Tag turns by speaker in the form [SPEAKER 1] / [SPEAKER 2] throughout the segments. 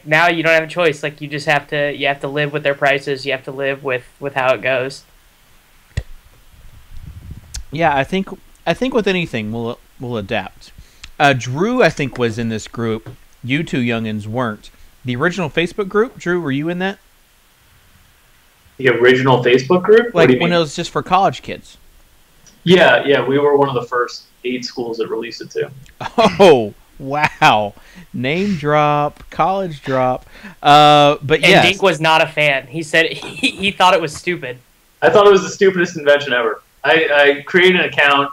[SPEAKER 1] now you don't have a choice. Like you just have to live with their prices. You have to live with how it goes.
[SPEAKER 2] Yeah, I think with anything we'll adapt. Drew, I think, was in this group. You two youngins weren't. The original Facebook group, Drew, were you in that?
[SPEAKER 3] The original Facebook group?
[SPEAKER 2] Like when it was just for college kids.
[SPEAKER 3] Yeah, we were one of the first 8 schools that released it too.
[SPEAKER 2] Oh, wow. Name drop, college drop. But yeah.
[SPEAKER 1] And Dink was not a fan. He said he thought it was stupid.
[SPEAKER 3] I thought it was the stupidest invention ever. I created an account.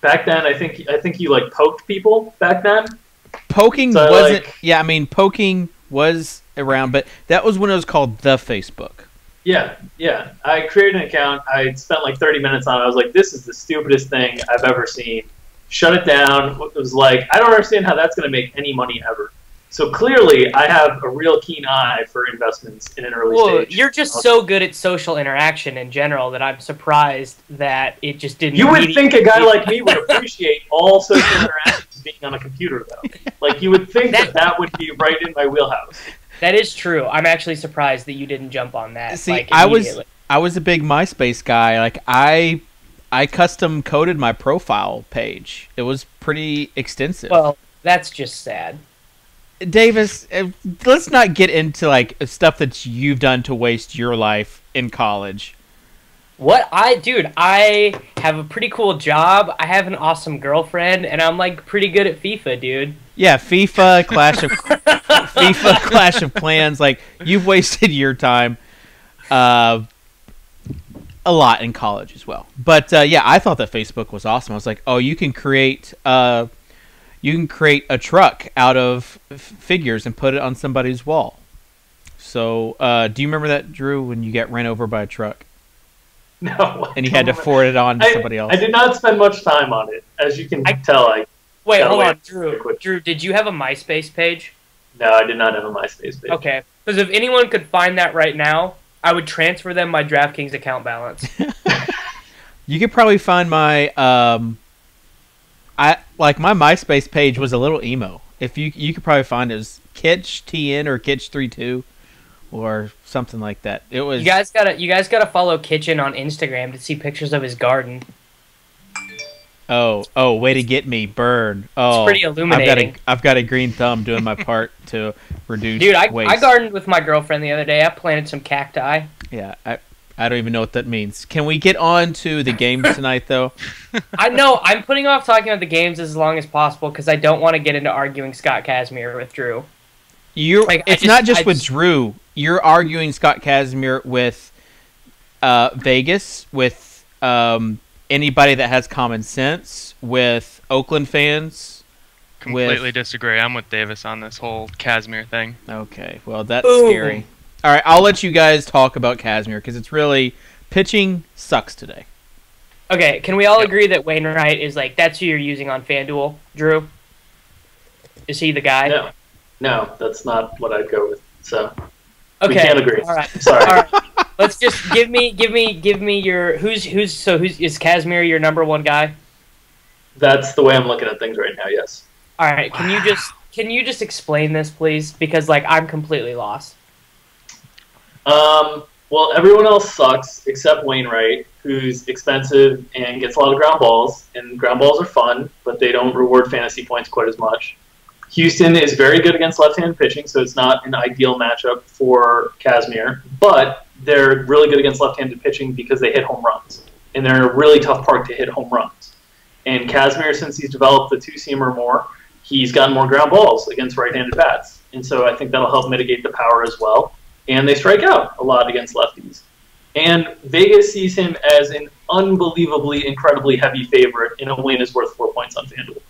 [SPEAKER 3] Back then, I think you like poked people back then.
[SPEAKER 2] Poking wasn't. Yeah, I mean, poking was around, but that was when it was called the Facebook.
[SPEAKER 3] Yeah. I created an account. I spent like 30 minutes on it. I was like, this is the stupidest thing I've ever seen. Shut it down. It was like, I don't understand how that's going to make any money ever. So clearly, I have a real keen eye for investments in an early stage.
[SPEAKER 1] You're just so good at social interaction in general that I'm surprised that it just didn't.
[SPEAKER 3] You would think a guy like me would appreciate all social interactions being on a computer, though. Like, you would think that would be right in my wheelhouse.
[SPEAKER 1] That is true. I'm actually surprised that you didn't jump on that.
[SPEAKER 2] See,
[SPEAKER 1] like,
[SPEAKER 2] I was a big MySpace guy. Like, I custom coded my profile page. It was pretty extensive.
[SPEAKER 1] Well, that's just sad.
[SPEAKER 2] Davis, let's not get into like stuff that you've done to waste your life in college.
[SPEAKER 1] Dude, I have a pretty cool job. I have an awesome girlfriend, and I'm like pretty good at FIFA, dude.
[SPEAKER 2] Yeah, FIFA, Clash of Clans. Like, you've wasted your time a lot in college as well. But yeah, I thought that Facebook was awesome. I was like, oh, you can create a truck out of figures and put it on somebody's wall. So, do you remember that, Drew, when you got ran over by a truck?
[SPEAKER 3] No.
[SPEAKER 2] And you had to forward it on to somebody else.
[SPEAKER 3] I did not spend much time on it. As you can tell,
[SPEAKER 1] Wait, hold on, Drew, did you have a MySpace page?
[SPEAKER 3] No, I did not have a MySpace page.
[SPEAKER 1] Okay. Because if anyone could find that right now, I would transfer them my DraftKings account balance.
[SPEAKER 2] You could probably find my my MySpace page was a little emo. If you could probably find it as Kitch TN or Kitch32 or something like that. It was
[SPEAKER 1] You guys gotta follow Kitchen on Instagram to see pictures of his garden.
[SPEAKER 2] Oh, way to get me, burn. Oh,
[SPEAKER 1] it's pretty illuminating.
[SPEAKER 2] I've got a green thumb doing my part to reduce waste.
[SPEAKER 1] I gardened with my girlfriend the other day. I planted some cacti.
[SPEAKER 2] Yeah, I don't even know what that means. Can we get on to the games tonight, though?
[SPEAKER 1] I know. I'm putting off talking about the games as long as possible because I don't want to get into arguing Scott Kazmir with Drew.
[SPEAKER 2] It's not just with Drew. You're arguing Scott Kazmir with Vegas, with anybody that has common sense, with Oakland fans.
[SPEAKER 4] Completely disagree. I'm with Davis on this whole Kazmir thing.
[SPEAKER 2] Okay, well, that's scary. All right, I'll let you guys talk about Kazmir because it's really pitching sucks today.
[SPEAKER 1] Okay, can we all agree that Wainwright is that's who you're using on FanDuel, Drew? Is he the guy?
[SPEAKER 3] No, that's not what I'd go with. So
[SPEAKER 1] okay,
[SPEAKER 3] we can't agree.
[SPEAKER 1] All right,
[SPEAKER 3] sorry.
[SPEAKER 1] All right. Let's just give me your who's is Kazmir your number one guy?
[SPEAKER 3] That's the way I'm looking at things right now. Yes.
[SPEAKER 1] All right. Can you just explain this, please? Because I'm completely lost.
[SPEAKER 3] Well, everyone else sucks except Wainwright, who's expensive and gets a lot of ground balls. And ground balls are fun, but they don't reward fantasy points quite as much. Houston is very good against left-handed pitching, so it's not an ideal matchup for Kazmir. But they're really good against left-handed pitching because they hit home runs. And they're in a really tough park to hit home runs. And Kazmir, since he's developed the two-seamer more, he's gotten more ground balls against right-handed bats. And so I think that'll help mitigate the power as well. And they strike out a lot against lefties. And Vegas sees him as an unbelievably, incredibly heavy favorite in a win is worth 4 points on FanDuel.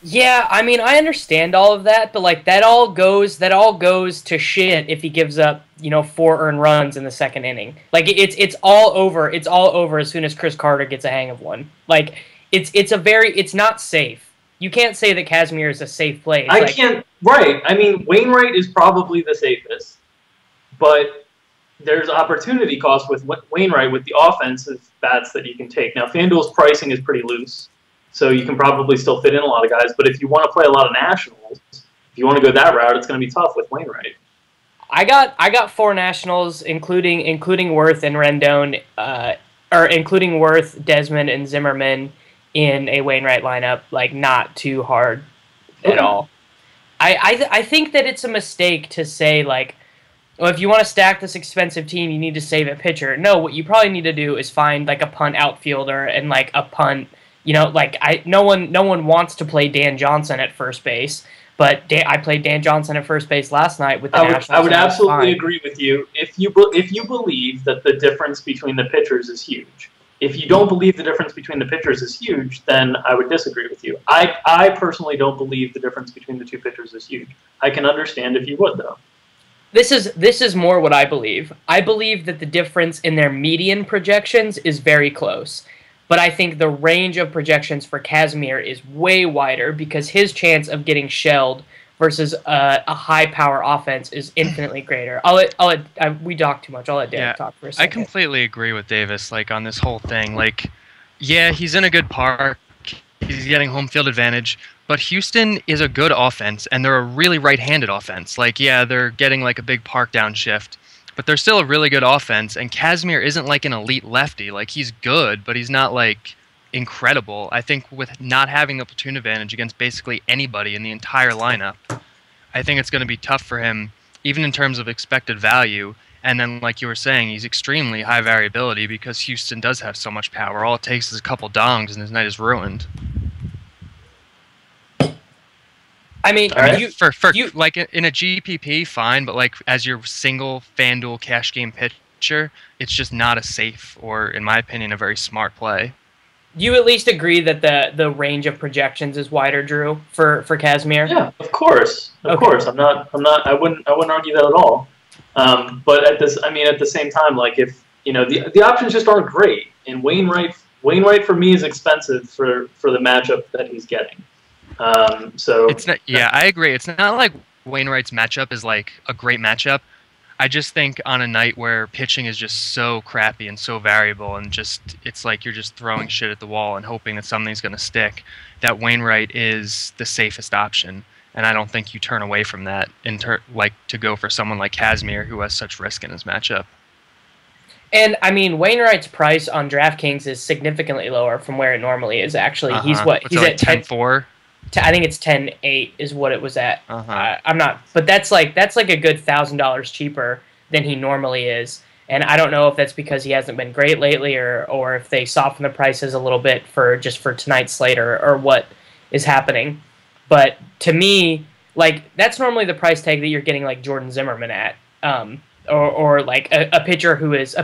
[SPEAKER 1] Yeah, I mean, I understand all of that, but that all goes to shit if he gives up, 4 earned runs in the second inning. It's all over. It's all over as soon as Chris Carter gets a hang of one. It's not safe. You can't say that Kazmir is a safe play.
[SPEAKER 3] I can't. Right. I mean, Wainwright is probably the safest, but there's opportunity cost with Wainwright with the offensive bats that you can take. Now, FanDuel's pricing is pretty loose, So you can probably still fit in a lot of guys. But if you want to play a lot of Nationals, if you want to go that route, it's going to be tough with Wainwright.
[SPEAKER 1] I got 4 Nationals, including Worth and Rendon, or including Worth, Desmond, and Zimmerman in a Wainwright lineup. Like, not too hard at all. I think that it's a mistake to say, like, well, if you want to stack this expensive team, you need to save a pitcher. No, what you probably need to do is find like a punt outfielder and like a punt. You know, like no one wants to play Dan Johnson at first base, but I played Dan Johnson at first base last night with the Nationals.
[SPEAKER 3] I would absolutely agree with you if you believe that the difference between the pitchers is huge. If you don't believe the difference between the pitchers is huge, then I would disagree with you. I personally don't believe the difference between the 2 pitchers is huge. I can understand if you would, though.
[SPEAKER 1] This is more what I believe. I believe that the difference in their median projections is very close. But I think the range of projections for Kazmir is way wider because his chance of getting shelled versus a high-power offense is infinitely greater. We talk too much. I'll let Derek talk for a second.
[SPEAKER 4] I completely agree with Davis, like, on this whole thing. Like, yeah, he's in a good park. He's getting home field advantage. But Houston is a good offense, and they're a really right-handed offense. Like, yeah, they're getting, like, a big park downshift. But they're still a really good offense, and Kazmir isn't like an elite lefty. Like, he's good, but he's not, like, incredible. I think with not having the platoon advantage against basically anybody in the entire lineup, I think it's going to be tough for him, even in terms of expected value. And then, like you were saying, he's extremely high variability because Houston does have so much power. All it takes is a couple dongs, and his night is ruined.
[SPEAKER 1] I mean,
[SPEAKER 4] like in a GPP, fine, but like as your single FanDuel cash game pitcher, it's just not a safe or, in my opinion, a very smart play.
[SPEAKER 1] You at least agree that the range of projections is wider, Drew, for Kazmir?
[SPEAKER 3] Yeah, of course, of course. I wouldn't argue that at all. But at the same time, like if the options just aren't great, and Wainwright for me is expensive for the matchup that he's getting. So
[SPEAKER 4] it's not. Yeah, I agree. It's not like Wainwright's matchup is like a great matchup. I just think on a night where pitching is just so crappy and so variable, and just it's like you're just throwing shit at the wall and hoping that something's going to stick, that Wainwright is the safest option. And I don't think you turn away from that to go for someone like Kazmir, who has such risk in his matchup.
[SPEAKER 1] And I mean, Wainwright's price on DraftKings is significantly lower from where it normally is. Actually, he's at
[SPEAKER 4] 10.4.
[SPEAKER 1] I think it's 10.8 is what it was at. I'm not, but that's like a good $1,000 cheaper than he normally is. And I don't know if that's because he hasn't been great lately, or if they soften the prices a little bit for tonight's slate, or what is happening. But to me, like, that's normally the price tag that you're getting like Jordan Zimmerman at, or like a pitcher who is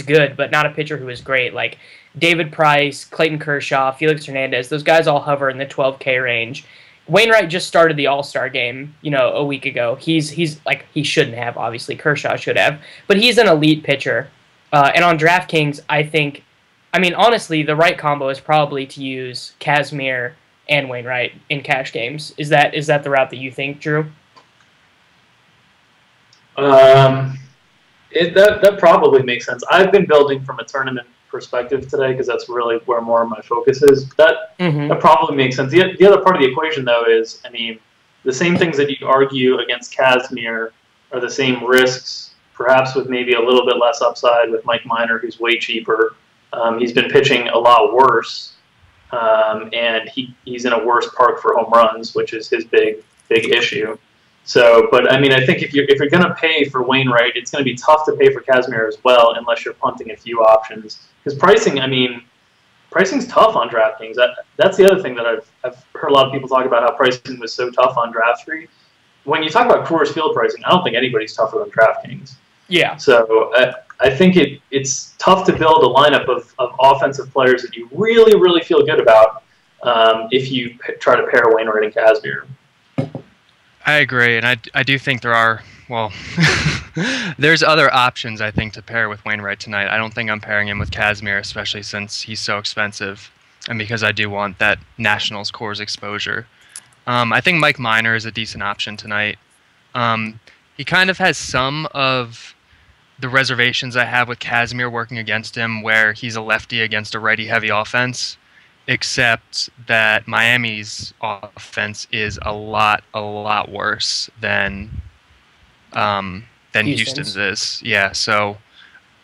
[SPEAKER 1] good, but not a pitcher who is great. Like David Price, Clayton Kershaw, Felix Hernandez, those guys all hover in the 12K range. Wainwright just started the All-Star game, a week ago. He's like, he shouldn't have, obviously. Kershaw should have. But he's an elite pitcher. And on DraftKings, honestly, the right combo is probably to use Kazmir and Wainwright in cash games. Is that the route that you think, Drew?
[SPEAKER 3] That probably makes sense. I've been building from a tournament perspective today because that's really where more of my focus is. That probably makes sense. The other part of the equation, though, is the same things that you argue against Kazmir are the same risks, perhaps with maybe a little bit less upside with Mike Minor, who's way cheaper. He's been pitching a lot worse, and he's in a worse park for home runs, which is his big issue. So, but I think if you're going to pay for Wainwright, it's going to be tough to pay for Kazmir as well, unless you're punting a few options. Because pricing's tough on DraftKings. That's the other thing that I've heard a lot of people talk about, how pricing was so tough on DraftStreet. When you talk about Coors Field pricing, I don't think anybody's tougher than DraftKings.
[SPEAKER 1] Yeah.
[SPEAKER 3] So I think it's tough to build a lineup of offensive players that you really, really feel good about if you try to pair Wainwright and Kazmir.
[SPEAKER 4] I agree, and I do think there are, there's other options, I think, to pair with Wainwright tonight. I don't think I'm pairing him with Kazmir, especially since he's so expensive, and because I do want that Nationals Coors exposure. I think Mike Minor is a decent option tonight. He kind of has some of the reservations I have with Kazmir working against him, where he's a lefty against a righty-heavy offense. except that Miami's offense is a lot worse than Houston's is. Yeah, so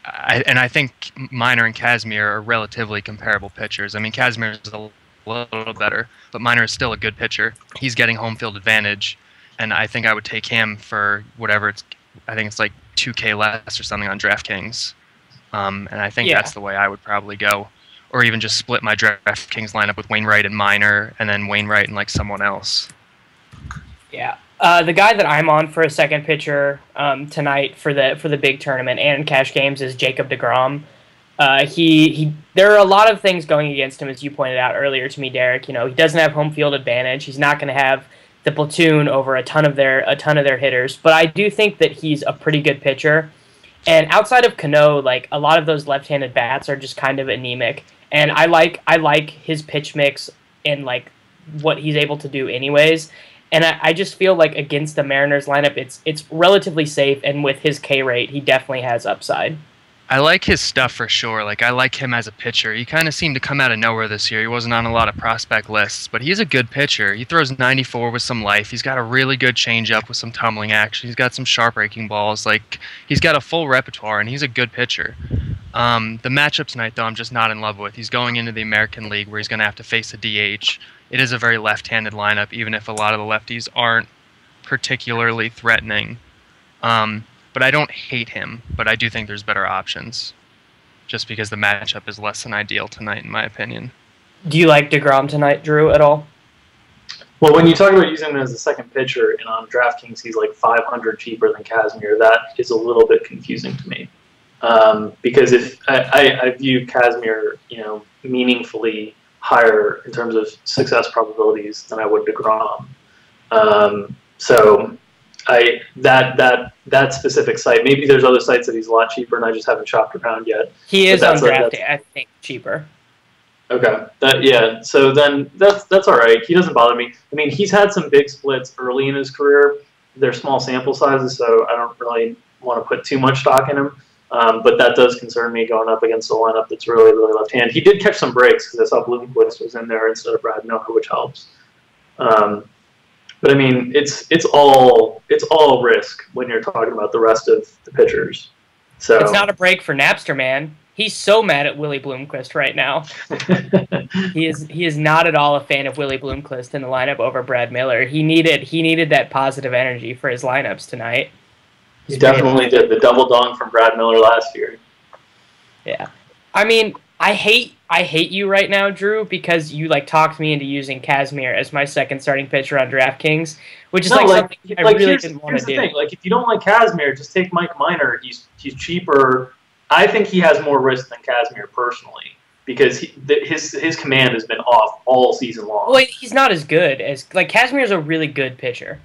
[SPEAKER 4] I think Minor and Kazmir are relatively comparable pitchers. I mean, Kazmir is a little better, but Minor is still a good pitcher. He's getting home field advantage, and I think I would take him for whatever it's. I think it's like 2K less or something on DraftKings, and I think that's the way I would probably go, or even just split my DraftKings lineup with Wainwright and Minor, and then Wainwright and like someone else.
[SPEAKER 1] Yeah. The guy that I'm on for a second pitcher tonight for the big tournament and cash games is Jacob deGrom. There are a lot of things going against him, as you pointed out earlier to me, Derek. You know, he doesn't have home field advantage. He's not going to have the platoon over a ton of their hitters. But I do think that he's a pretty good pitcher. And outside of Cano, like a lot of those left-handed bats are just kind of anemic. And I like his pitch mix and like what he's able to do, anyways. And I just feel like against the Mariners lineup, it's relatively safe, and with his K rate, he definitely has upside.
[SPEAKER 4] I like his stuff for sure. Like, I like him as a pitcher. He kind of seemed to come out of nowhere this year. He wasn't on a lot of prospect lists, but he's a good pitcher. He throws 94 with some life. He's got a really good changeup with some tumbling action. He's got some sharp breaking balls. Like, he's got a full repertoire, and he's a good pitcher. The matchup tonight, though, I'm just not in love with. He's going into the American League where he's going to have to face a DH. It is a very left-handed lineup, even if a lot of the lefties aren't particularly threatening. But I don't hate him, but I do think there's better options, just because the matchup is less than ideal tonight, in my opinion.
[SPEAKER 1] Do you like deGrom tonight, Drew, at all?
[SPEAKER 3] Well, when you talk about using him as a second pitcher, and on DraftKings he's like 500 cheaper than Kazmir, that is a little bit confusing to me. Because if I view Kazmir, meaningfully higher in terms of success probabilities than I would deGrom. So that specific site, maybe there's other sites that he's a lot cheaper and I just haven't shopped around yet.
[SPEAKER 1] He is on Drafty, I think, cheaper.
[SPEAKER 3] Okay. So then that's all right. He doesn't bother me. I mean, he's had some big splits early in his career. They're small sample sizes, so I don't really want to put too much stock in him. But that does concern me going up against a lineup that's really, really left-handed. He did catch some breaks because I saw Bloomquist was in there instead of Brad Miller, which helps. But I mean, it's all risk when you're talking about the rest of the pitchers. So
[SPEAKER 1] it's not a break for Napster, man. He's so mad at Willie Bloomquist right now. He is not at all a fan of Willie Bloomquist in the lineup over Brad Miller. He needed that positive energy for his lineups tonight.
[SPEAKER 3] He definitely did. The double dong from Brad Miller last year.
[SPEAKER 1] Yeah. I mean, I hate you right now, Drew, because you talked me into using Kazmir as my second starting pitcher on DraftKings, which is something I really didn't want to do.
[SPEAKER 3] Thing. Like, if you don't like Kazmir, just take Mike Minor. He's cheaper. I think he has more risk than Kazmir personally, because his command has been off all season long.
[SPEAKER 1] Well, he's not as good as Kazmir is a really good pitcher,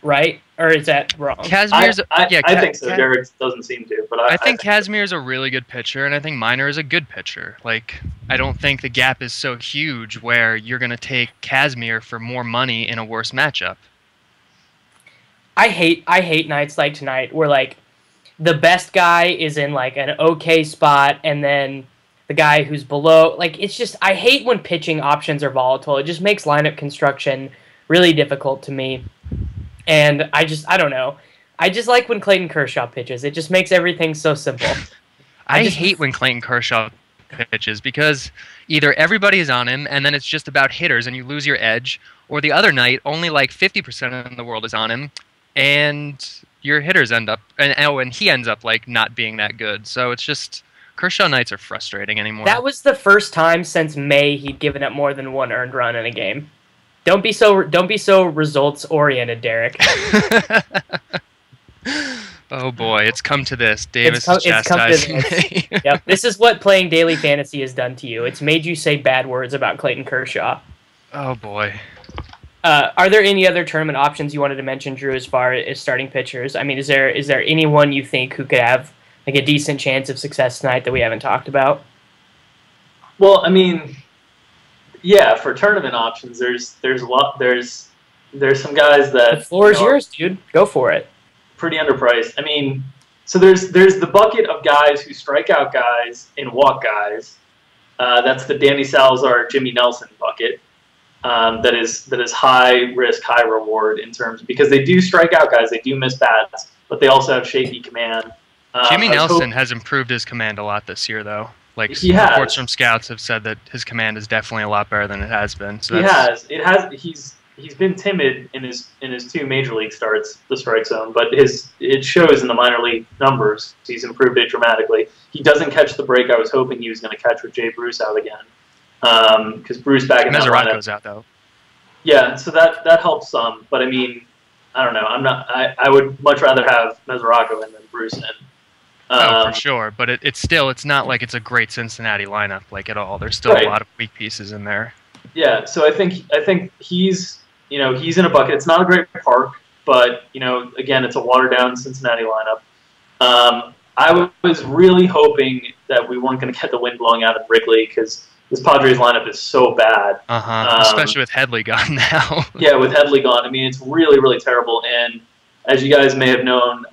[SPEAKER 1] right? Or is that wrong?
[SPEAKER 4] Kazmir's,
[SPEAKER 3] I think so. Derek doesn't seem to, but
[SPEAKER 4] I think Kazmir is a really good pitcher, and I think Minor is a good pitcher. Like, I don't think the gap is so huge where you're going to take Kazmir for more money in a worse matchup.
[SPEAKER 1] I hate nights like tonight where the best guy is in an okay spot, and then the guy who's below, it's just, I hate when pitching options are volatile. It just makes lineup construction really difficult to me. And I don't know. I just like when Clayton Kershaw pitches. It just makes everything so simple.
[SPEAKER 4] I hate when Clayton Kershaw pitches because either everybody is on him and then it's just about hitters and you lose your edge, or the other night only 50% of the world is on him and your hitters end up and he ends up not being that good. So it's just Kershaw nights are frustrating anymore.
[SPEAKER 1] That was the first time since May he'd given up more than one earned run in a game. Don't be so results oriented, Derek.
[SPEAKER 4] Oh boy, it's come to this. Davis is chastising me.
[SPEAKER 1] Yep, this is what playing daily fantasy has done to you. It's made you say bad words about Clayton Kershaw.
[SPEAKER 4] Oh boy.
[SPEAKER 1] Are there any other tournament options you wanted to mention, Drew, as far as starting pitchers? I mean, is there anyone you think who could have a decent chance of success tonight that we haven't talked about?
[SPEAKER 3] Well, I mean, yeah, for tournament options, there's some guys that
[SPEAKER 1] the floor is yours, dude. Go for it.
[SPEAKER 3] Pretty underpriced. I mean, so there's the bucket of guys who strike out guys and walk guys, That's the Danny Salazar, Jimmy Nelson bucket. That is high risk, high reward in terms because they do strike out guys, they do miss bats, but they also have shaky command.
[SPEAKER 4] Jimmy Nelson has improved his command a lot this year, though. Like reports from scouts have said that his command is definitely a lot better than it has been. So
[SPEAKER 3] He's been timid in his 2 major league starts, the strike zone, but it shows in the minor league numbers. He's improved it dramatically. He doesn't catch the break I was hoping he was going to catch with Jay Bruce out again. Because Bruce back in that lineup
[SPEAKER 4] goes out though.
[SPEAKER 3] Yeah, so that helps some. But I mean, I don't know. I would much rather have Mesoraco in than Bruce in.
[SPEAKER 4] For sure. But it's not like it's a great Cincinnati lineup like at all. There's still a lot of weak pieces in there. Yeah,
[SPEAKER 3] so I think he's he's in a bucket. It's not a great park, but again, it's a watered down Cincinnati lineup. I was really hoping that we weren't going to get the wind blowing out of Wrigley because this Padres lineup is so bad.
[SPEAKER 4] Especially with Headley gone now.
[SPEAKER 3] Yeah, with Headley gone. I mean, it's really, really terrible. And as you guys may have known,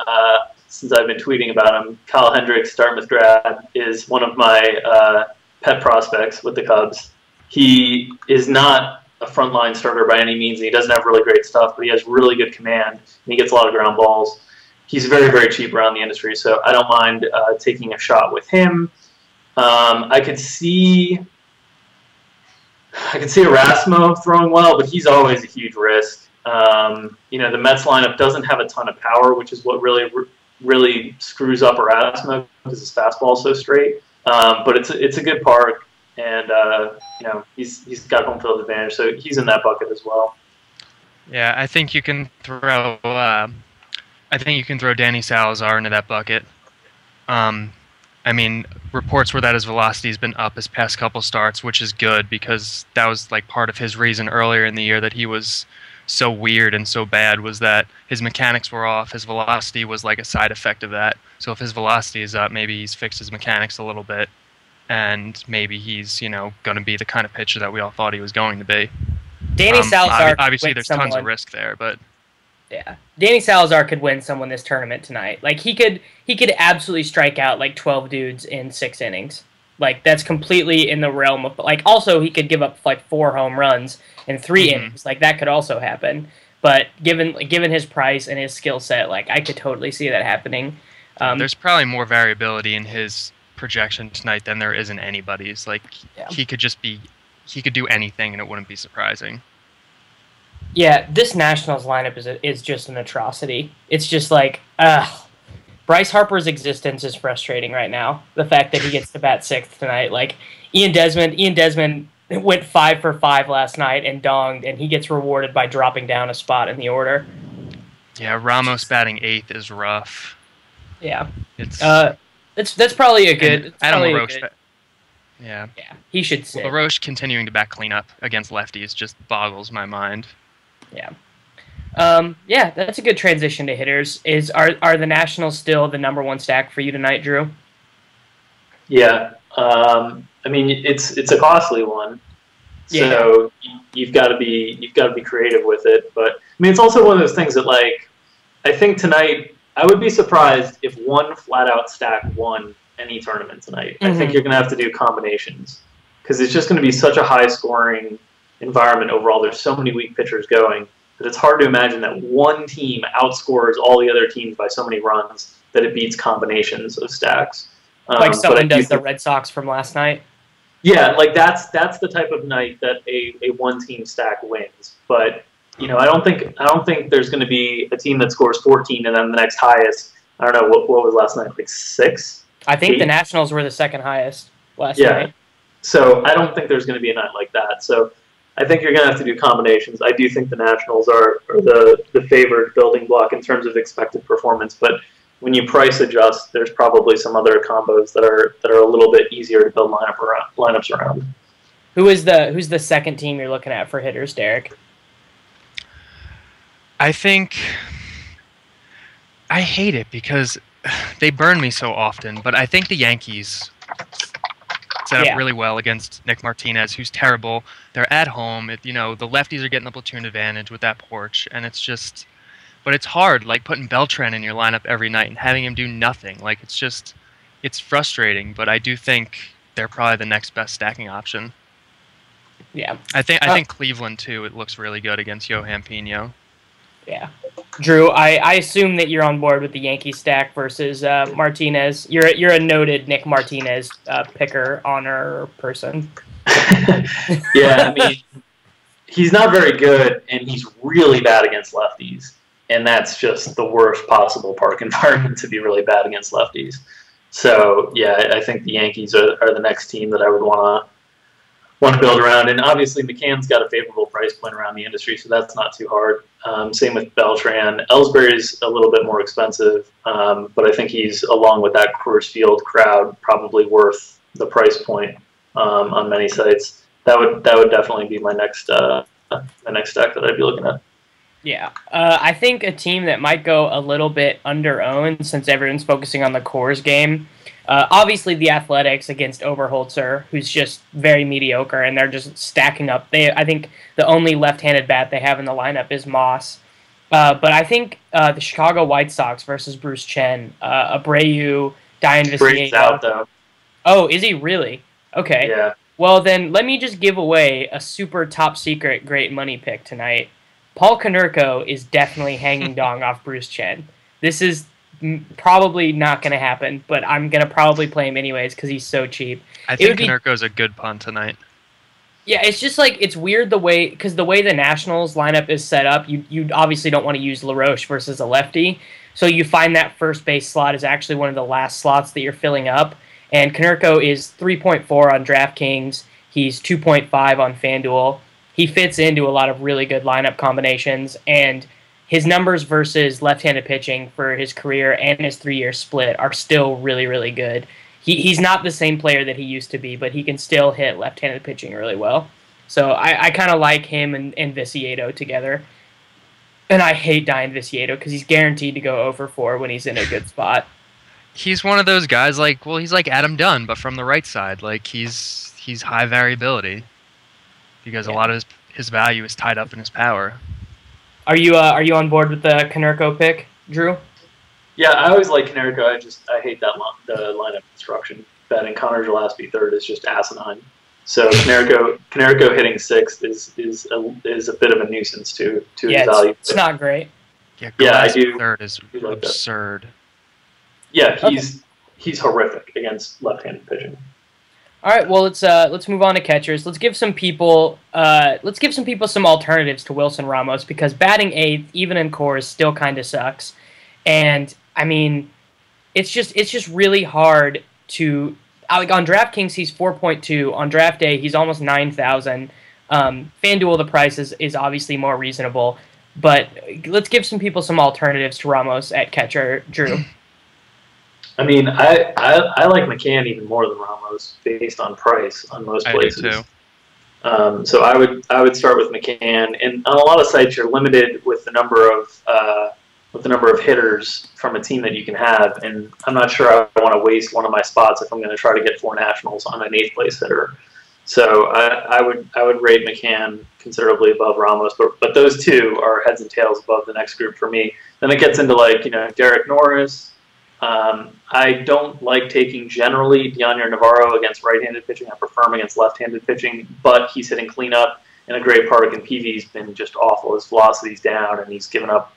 [SPEAKER 3] since I've been tweeting about him, Kyle Hendricks, Dartmouth grad, is one of my pet prospects with the Cubs. He is not a frontline starter by any means. He doesn't have really great stuff, but he has really good command, and he gets a lot of ground balls. He's very, very cheap around the industry, so I don't mind taking a shot with him. I could see Erasmo throwing well, but he's always a huge risk. The Mets lineup doesn't have a ton of power, which is what really screws up Erasmo because his fastball is so straight. But it's a good park, and he's got home field advantage, so he's in that bucket as well.
[SPEAKER 4] Yeah, I think you can throw. Danny Salazar into that bucket. I mean, reports were that his velocity has been up his past couple starts, which is good because that was like part of his reason earlier in the year that he was so weird and so bad was that his mechanics were off. His velocity was like a side effect of that. So if his velocity is up, maybe he's fixed his mechanics a little bit, and maybe he's going to be the kind of pitcher that we all thought he was going to be.
[SPEAKER 1] Danny Salazar.
[SPEAKER 4] Obviously, there's tons of risk there, but.
[SPEAKER 1] Yeah, Danny Salazar could win someone this tournament tonight. Like he could absolutely strike out like 12 dudes in 6 innings. Like that's completely in the realm of like. Also, he could give up like 4 home runs in 3 innings. Like that could also happen. But given his price and his skill set, like I could totally see that happening.
[SPEAKER 4] There's probably more variability in his projection tonight than there is in anybody's. Like he could do anything and it wouldn't be surprising.
[SPEAKER 1] Yeah, this Nationals lineup is just an atrocity. It's just like, Bryce Harper's existence is frustrating right now. The fact that he gets to bat 6th tonight. Like, Ian Desmond went 5 for 5 last night and donged, and he gets rewarded by dropping down a spot in the order.
[SPEAKER 4] Yeah, Ramos batting 8th is rough.
[SPEAKER 1] Yeah. That's probably a good...
[SPEAKER 4] Adam LaRoche... Yeah,
[SPEAKER 1] he should sit.
[SPEAKER 4] Well, LaRoche continuing to bat cleanup against lefties just boggles my mind.
[SPEAKER 1] Yeah, that's a good transition to hitters. Are the Nationals still the #1 stack for you tonight, Drew?
[SPEAKER 3] Yeah, I mean it's a costly one, so you've got to be creative with it. But I mean it's also one of those things that like I think tonight I would be surprised if one flat out stack won any tournament tonight. I think you're going to have to do combinations because it's just going to be such a high scoring environment overall. There's so many weak pitchers going that it's hard to imagine that one team outscores all the other teams by so many runs that it beats combinations of stacks.
[SPEAKER 1] Like someone does the Red Sox from last night?
[SPEAKER 3] Yeah, like that's the type of night that a one-team stack wins. But, I don't think there's going to be a team that scores 14 and then the next highest, I don't know, what was last night, like 6?
[SPEAKER 1] I think the Nationals were the second highest last night.
[SPEAKER 3] So I don't think there's going to be a night like that. So I think you're going to have to do combinations. I do think the Nationals are the favored building block in terms of expected performance. But when you price adjust, there's probably some other combos that are a little bit easier to build lineups around.
[SPEAKER 1] Who's the second team you're looking at for hitters, Derek?
[SPEAKER 4] I think I hate it because they burn me so often, but I think the Yankees set up really well against Nick Martinez, who's terrible. They're at home. The lefties are getting the platoon advantage with that porch, and it's just... But it's hard, like putting Beltran in your lineup every night and having him do nothing. Like, it's frustrating, but I do think they're probably the next best stacking option.
[SPEAKER 1] Yeah.
[SPEAKER 4] I think Cleveland too. It looks really good against Johan Pino.
[SPEAKER 1] Yeah. Drew, I assume that you're on board with the Yankee stack versus Martinez. You're a noted Nick Martinez picker, honor person.
[SPEAKER 3] Yeah, I mean, he's not very good, and he's really bad against lefties. And that's just the worst possible park environment to be really bad against lefties. So, yeah, I think the Yankees are the next team that I would want to build around. And obviously, McCann's got a favorable price point around the industry, so that's not too hard. Same with Beltran. Ellsbury's a little bit more expensive, but I think he's, along with that Coors Field crowd, probably worth the price point on many sites. That would definitely be my next stack that I'd be looking at.
[SPEAKER 1] Yeah, I think a team that might go a little bit under-owned since everyone's focusing on the Coors game. Obviously, the Athletics against Oberholzer, who's just very mediocre, and they're just stacking up. I think the only left-handed bat they have in the lineup is Moss. But I think the Chicago White Sox versus Bruce Chen, Abreu, Diane
[SPEAKER 3] Brady's out, though.
[SPEAKER 1] Oh, is he really? Okay.
[SPEAKER 3] Yeah.
[SPEAKER 1] Well, then let me just give away a super top-secret great money pick tonight. Paul Konerko is definitely hanging dong off Bruce Chen. This is probably not going to happen, but I'm going to probably play him anyways because he's so cheap.
[SPEAKER 4] I think Konerko's a good punt tonight.
[SPEAKER 1] Yeah, it's just like, it's weird the way the Nationals lineup is set up, you obviously don't want to use LaRoche versus a lefty, so you find that first base slot is actually one of the last slots that you're filling up, and Konerko is 3.4 on DraftKings, he's 2.5 on FanDuel. He fits into a lot of really good lineup combinations, and his numbers versus left-handed pitching for his career and his 3-year split are still really, really good. He's not the same player that he used to be, but he can still hit left-handed pitching really well. So I kind of like him and Viciedo together. And I hate Diane Viciedo because he's guaranteed to go over 4 when he's in a good spot.
[SPEAKER 4] He's one of those guys he's like Adam Dunn, but from the right side. Like he's high variability. Because a lot of his value is tied up in his power.
[SPEAKER 1] Are you on board with the Konerko pick, Drew?
[SPEAKER 3] Yeah, I always like Konerko. I hate that the lineup construction. Betting Connor Gillespie third is just asinine. So Konerko hitting 6th is a bit of a nuisance to his value.
[SPEAKER 1] It's not great.
[SPEAKER 4] Yeah, I do. Third is absurd.
[SPEAKER 3] Yeah, he's horrific against left-handed pitching.
[SPEAKER 1] All right, well let's move on to catchers. Let's give some people some alternatives to Wilson Ramos because batting 8th, even in Coors, still kind of sucks. And I mean, it's just really hard to on DraftKings he's 4.2, on Draft Day he's almost 9,000. FanDuel the price is obviously more reasonable, but let's give some people some alternatives to Ramos at catcher, Drew.
[SPEAKER 3] I mean, I like McCann even more than Ramos based on price on most places.
[SPEAKER 4] I do too.
[SPEAKER 3] So I would start with McCann, and on a lot of sites you're limited with the number of hitters from a team that you can have, and I'm not sure I want to waste one of my spots if I'm going to try to get 4 Nationals on an 8th place hitter. So I would rate McCann considerably above Ramos, but those two are heads and tails above the next group for me. Then it gets into Derek Norris. I don't like taking generally Dioner Navarro against right-handed pitching. I prefer him against left-handed pitching, but he's hitting cleanup in a great park, and PV's been just awful. His velocity's down, and he's given up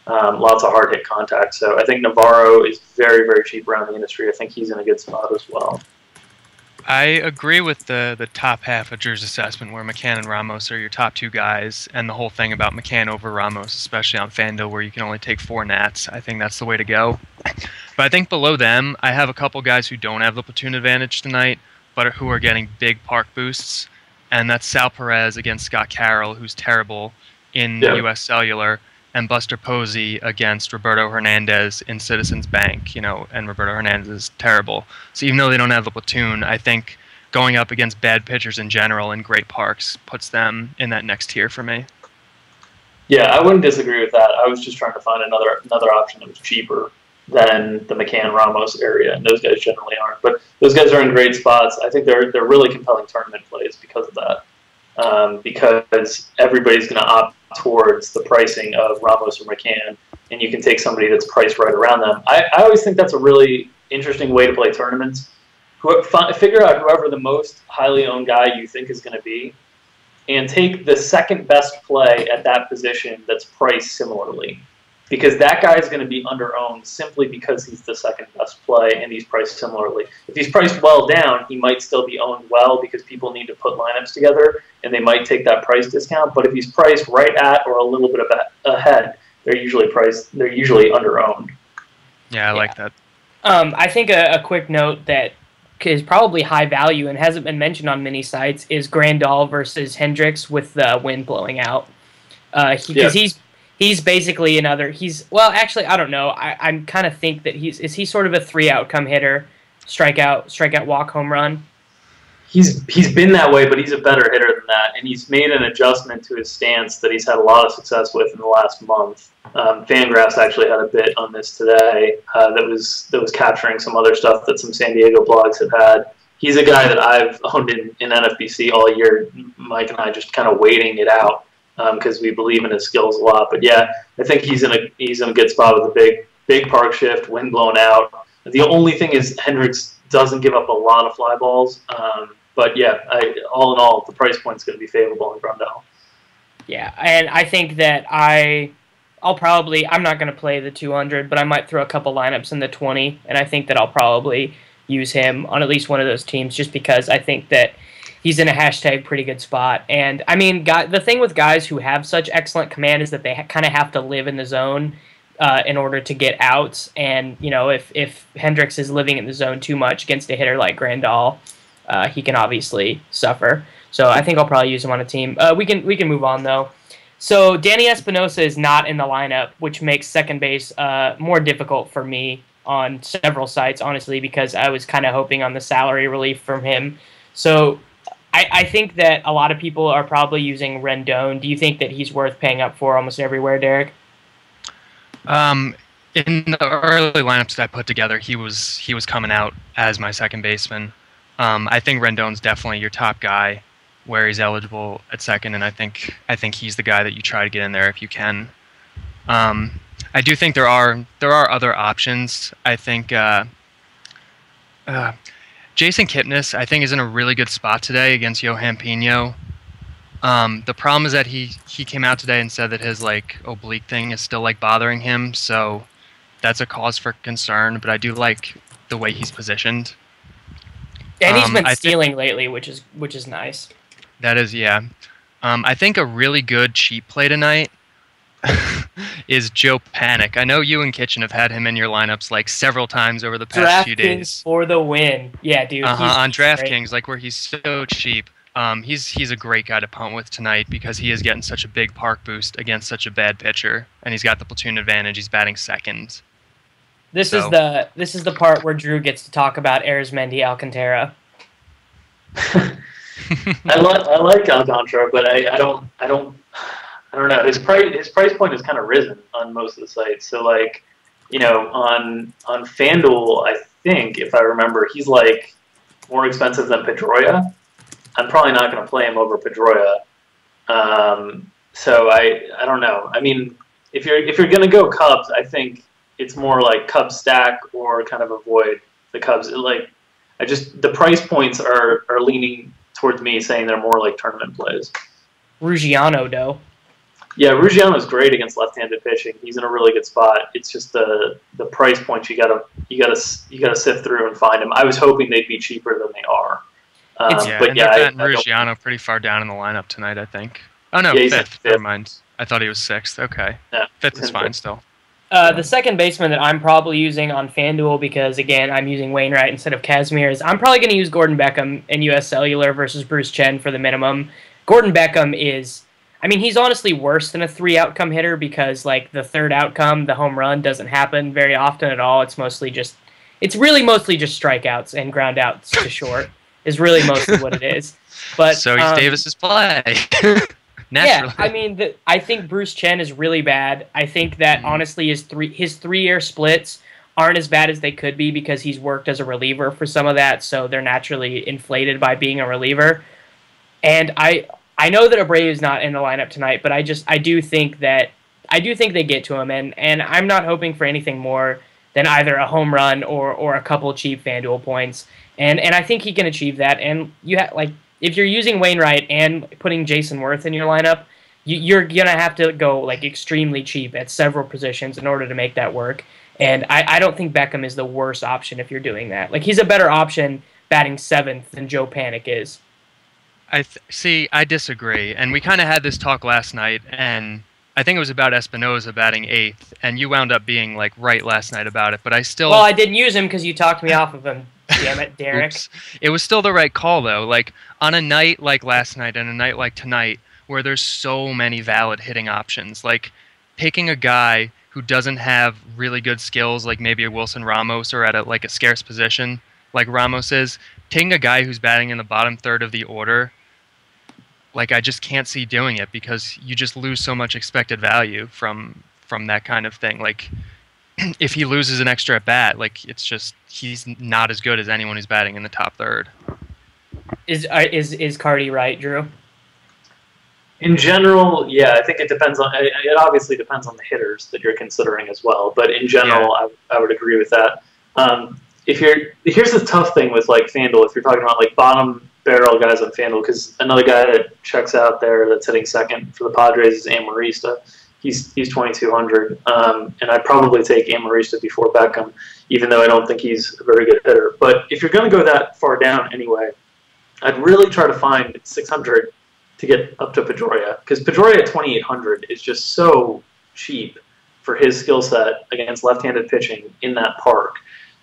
[SPEAKER 3] lots of hard-hit contact. So I think Navarro is very, very cheap around the industry. I think he's in a good spot as well.
[SPEAKER 4] I agree with the top half of Drew's assessment where McCann and Ramos are your top 2 guys, and the whole thing about McCann over Ramos, especially on FanDuel where you can only take 4 Nats. I think that's the way to go. But I think below them, I have a couple guys who don't have the platoon advantage tonight, but who are getting big park boosts, and that's Sal Perez against Scott Carroll, who's terrible in U.S. Cellular, and Buster Posey against Roberto Hernandez in Citizens Bank, and Roberto Hernandez is terrible. So even though they don't have the platoon, I think going up against bad pitchers in general in great parks puts them in that next tier for me.
[SPEAKER 3] Yeah, I wouldn't disagree with that. I was just trying to find another option that was cheaper than the McCann-Ramos area, and those guys generally aren't. But those guys are in great spots. I think they're really compelling tournament plays because of that. Because everybody's going to opt towards the pricing of Ramos or McCann, and you can take somebody that's priced right around them. I always think that's a really interesting way to play tournaments. figure out whoever the most highly owned guy you think is going to be, and take the second best play at that position that's priced similarly. Because that guy is going to be under-owned simply because he's the second best play and he's priced similarly. If he's priced well down, he might still be owned well because people need to put lineups together and they might take that price discount. But if he's priced right at or a little bit ahead, they're usually under-owned.
[SPEAKER 4] Yeah, I like that.
[SPEAKER 1] I think a quick note that is probably high value and hasn't been mentioned on many sites is Grandal versus Hendricks with the wind blowing out. Because he's basically another. Actually, I don't know. I kind of think that is he sort of a 3 outcome hitter, strikeout, walk, home run.
[SPEAKER 3] He's been that way, but he's a better hitter than that, and he's made an adjustment to his stance that he's had a lot of success with in the last month. Fangraphs actually had a bit on this today that was capturing some other stuff that some San Diego blogs have had. He's a guy that I've owned in NFBC all year. Mike and I just kind of waiting it out because we believe in his skills a lot. But yeah, I think he's in a good spot with a big park shift, wind blown out. The only thing is Hendricks doesn't give up a lot of fly balls. But yeah, all in all, the price point's going to be favorable in Grandal.
[SPEAKER 1] Yeah, and I think that I'm not going to play the 200, but I might throw a couple lineups in the 20, and I think that I'll probably use him on at least one of those teams just because I think that he's in a hashtag pretty good spot. And I mean, the thing with guys who have such excellent command is that they kind of have to live in the zone in order to get outs. And you know, if Hendricks is living in the zone too much against a hitter like Grandal, he can obviously suffer. So I think I'll probably use him on a team. We can move on though. So Danny Espinosa is not in the lineup, which makes second base more difficult for me on several sites, honestly, because I was kind of hoping on the salary relief from him. So I think that a lot of people are probably using Rendon. Do you think that he's worth paying up for almost everywhere, Derek?
[SPEAKER 4] In the early lineups that I put together, he was coming out as my second baseman. I think Rendon's definitely your top guy where he's eligible at second, and I think he's the guy that you try to get in there if you can. I do think there are other options. I think Jason Kipnis, I think, is in a really good spot today against Johan Pino. The problem is that he came out today and said that his oblique thing is still bothering him, so that's a cause for concern. But I do like the way he's positioned.
[SPEAKER 1] And he's been stealing lately, which is nice.
[SPEAKER 4] That is, yeah. I think a really good cheap play tonight is Joe Panic. I know you and Kitchen have had him in your lineups several times over the past few days.
[SPEAKER 1] DraftKings for the win. Yeah, dude.
[SPEAKER 4] On DraftKings, where he's so cheap. He's a great guy to punt with tonight because he is getting such a big park boost against such a bad pitcher, and he's got the platoon advantage. He's batting second.
[SPEAKER 1] This is the part where Drew gets to talk about Arizmendi Alcantara.
[SPEAKER 3] I like Alcantara, but I don't know. His price point has kind of risen on most of the sites. So on FanDuel, I think if I remember, he's more expensive than Pedroia. I'm probably not going to play him over Pedroia. So I don't know. I mean, if you're going to go Cubs, I think it's more Cubs stack or kind of avoid the Cubs. The price points are leaning towards me saying they're more tournament plays.
[SPEAKER 1] Ruggiano, though.
[SPEAKER 3] Yeah, Ruggiano's great against left-handed pitching. He's in a really good spot. It's just the price points you gotta sift through and find them. I was hoping they'd be cheaper than they are.
[SPEAKER 4] But yeah, Ruggiano pretty far down in the lineup tonight, I think. Oh no, fifth. Never mind. I thought he was sixth. Okay, yeah, fifth is fine still.
[SPEAKER 1] The second baseman that I'm probably using on FanDuel, because again I'm using Wainwright instead of Kazmir, is I'm probably going to use Gordon Beckham in US Cellular versus Bruce Chen for the minimum. Gordon Beckham is, I mean, he's honestly worse than a 3 outcome hitter because the third outcome, the home run, doesn't happen very often at all. It's really mostly just strikeouts and ground outs to short is really mostly what it is. But
[SPEAKER 4] so he's Davis's play.
[SPEAKER 1] Yeah, I mean, I think Bruce Chen is really bad. I think that honestly his 3-year splits aren't as bad as they could be because he's worked as a reliever for some of that, so they're naturally inflated by being a reliever. And I know that Abreu's not in the lineup tonight, but I do think they get to him, and I'm not hoping for anything more than either a home run or a couple cheap FanDuel points. And I think he can achieve that. And you if you're using Wainwright and putting Jason Worth in your lineup, you're gonna have to go like extremely cheap at several positions in order to make that work. And I don't think Beckham is the worst option if you're doing that. Like, he's a better option batting 7th than Joe Panic is.
[SPEAKER 4] I disagree. And we kind of had this talk last night, and I think it was about Espinoza batting 8th, and you wound up being like right last night about it. But I still...
[SPEAKER 1] Well, I didn't use him because you talked me off of him. Damn it, Derek.
[SPEAKER 4] Oops. It was still the right call, though. Like, on a night like last night and a night like tonight, where there's so many valid hitting options, like picking a guy who doesn't have really good skills, like maybe a Wilson Ramos, or at a scarce position like Ramos is, taking a guy who's batting in the bottom third of the order, like, I just can't see doing it, because you just lose so much expected value from that kind of thing. Like, if he loses an extra at bat, like, it's just, he's not as good as anyone who's batting in the top third.
[SPEAKER 1] Is Cardi right, Drew?
[SPEAKER 3] In general, yeah, I think it depends on. It obviously depends on the hitters that you're considering as well. But in general, yeah. I would agree with that. Here's the tough thing with like FanDuel, if you're talking about like bottom barrel guys on FanDuel, because another guy that checks out there that's hitting second for the Padres is Amarista. He's 2,200, and I'd probably take Amarista before Beckham, even though I don't think he's a very good hitter. But if you're going to go that far down anyway, I'd really try to find 600 to get up to Pedroia, because Pedroia at 2,800 is just so cheap for his skill set against left-handed pitching in that park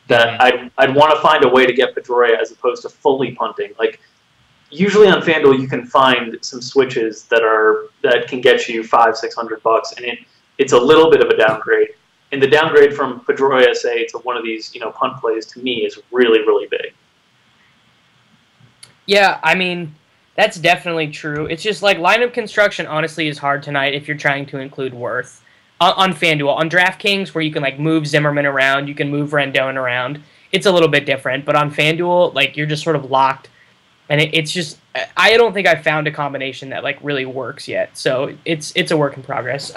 [SPEAKER 3] that I'd want to find a way to get Pedroia as opposed to fully punting. Like, usually on FanDuel you can find some switches that can get you $500-600, and it's a little bit of a downgrade. And the downgrade from Pedroia, say, to one of these punt plays, to me is really, really big.
[SPEAKER 1] Yeah, I mean, that's definitely true. It's just like lineup construction, honestly, is hard tonight if you're trying to include Worth. On FanDuel. On DraftKings, where you can like move Zimmerman around, you can move Rendon around, it's a little bit different. But on FanDuel, like, you're just sort of locked. And it's just, I don't think I've found a combination that like really works yet. So it's a work in progress.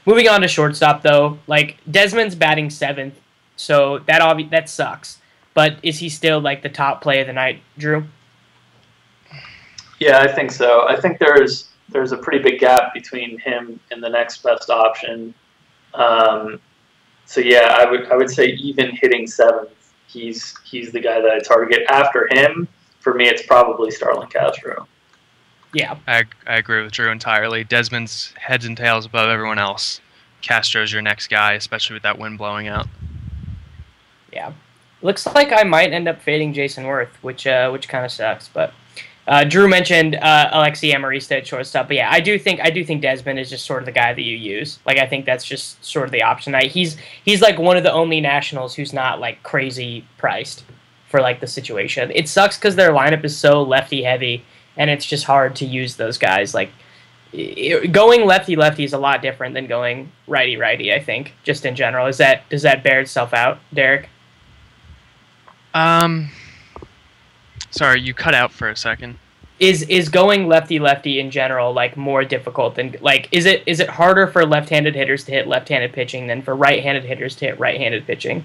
[SPEAKER 1] Moving on to shortstop, though, like, Desmond's batting 7th, so that sucks. But is he still like the top play of the night, Drew?
[SPEAKER 3] Yeah, I think so. I think there's a pretty big gap between him and the next best option. So yeah, I would say even hitting 7th, he's the guy that I target. After him, for me, it's probably Starlin Castro.
[SPEAKER 1] Yeah,
[SPEAKER 4] I agree with Drew entirely. Desmond's heads and tails above everyone else. Castro's your next guy, especially with that wind blowing out.
[SPEAKER 1] Yeah, looks like I might end up fading Jason Worth, which kind of sucks, but. Drew mentioned Alexi Amarista at shortstop, but yeah, I do think Desmond is just sort of the guy that you use. Like, I think that's just sort of the option. He's like one of the only Nationals who's not like crazy priced for like the situation. It sucks because their lineup is so lefty heavy, and it's just hard to use those guys. Like, going lefty is a lot different than going righty. I think, just in general. Does that bear itself out, Derek?
[SPEAKER 4] Sorry, you cut out for a second.
[SPEAKER 1] Is going lefty in general like more difficult than like is it harder for left-handed hitters to hit left-handed pitching than for right-handed hitters to hit right-handed pitching?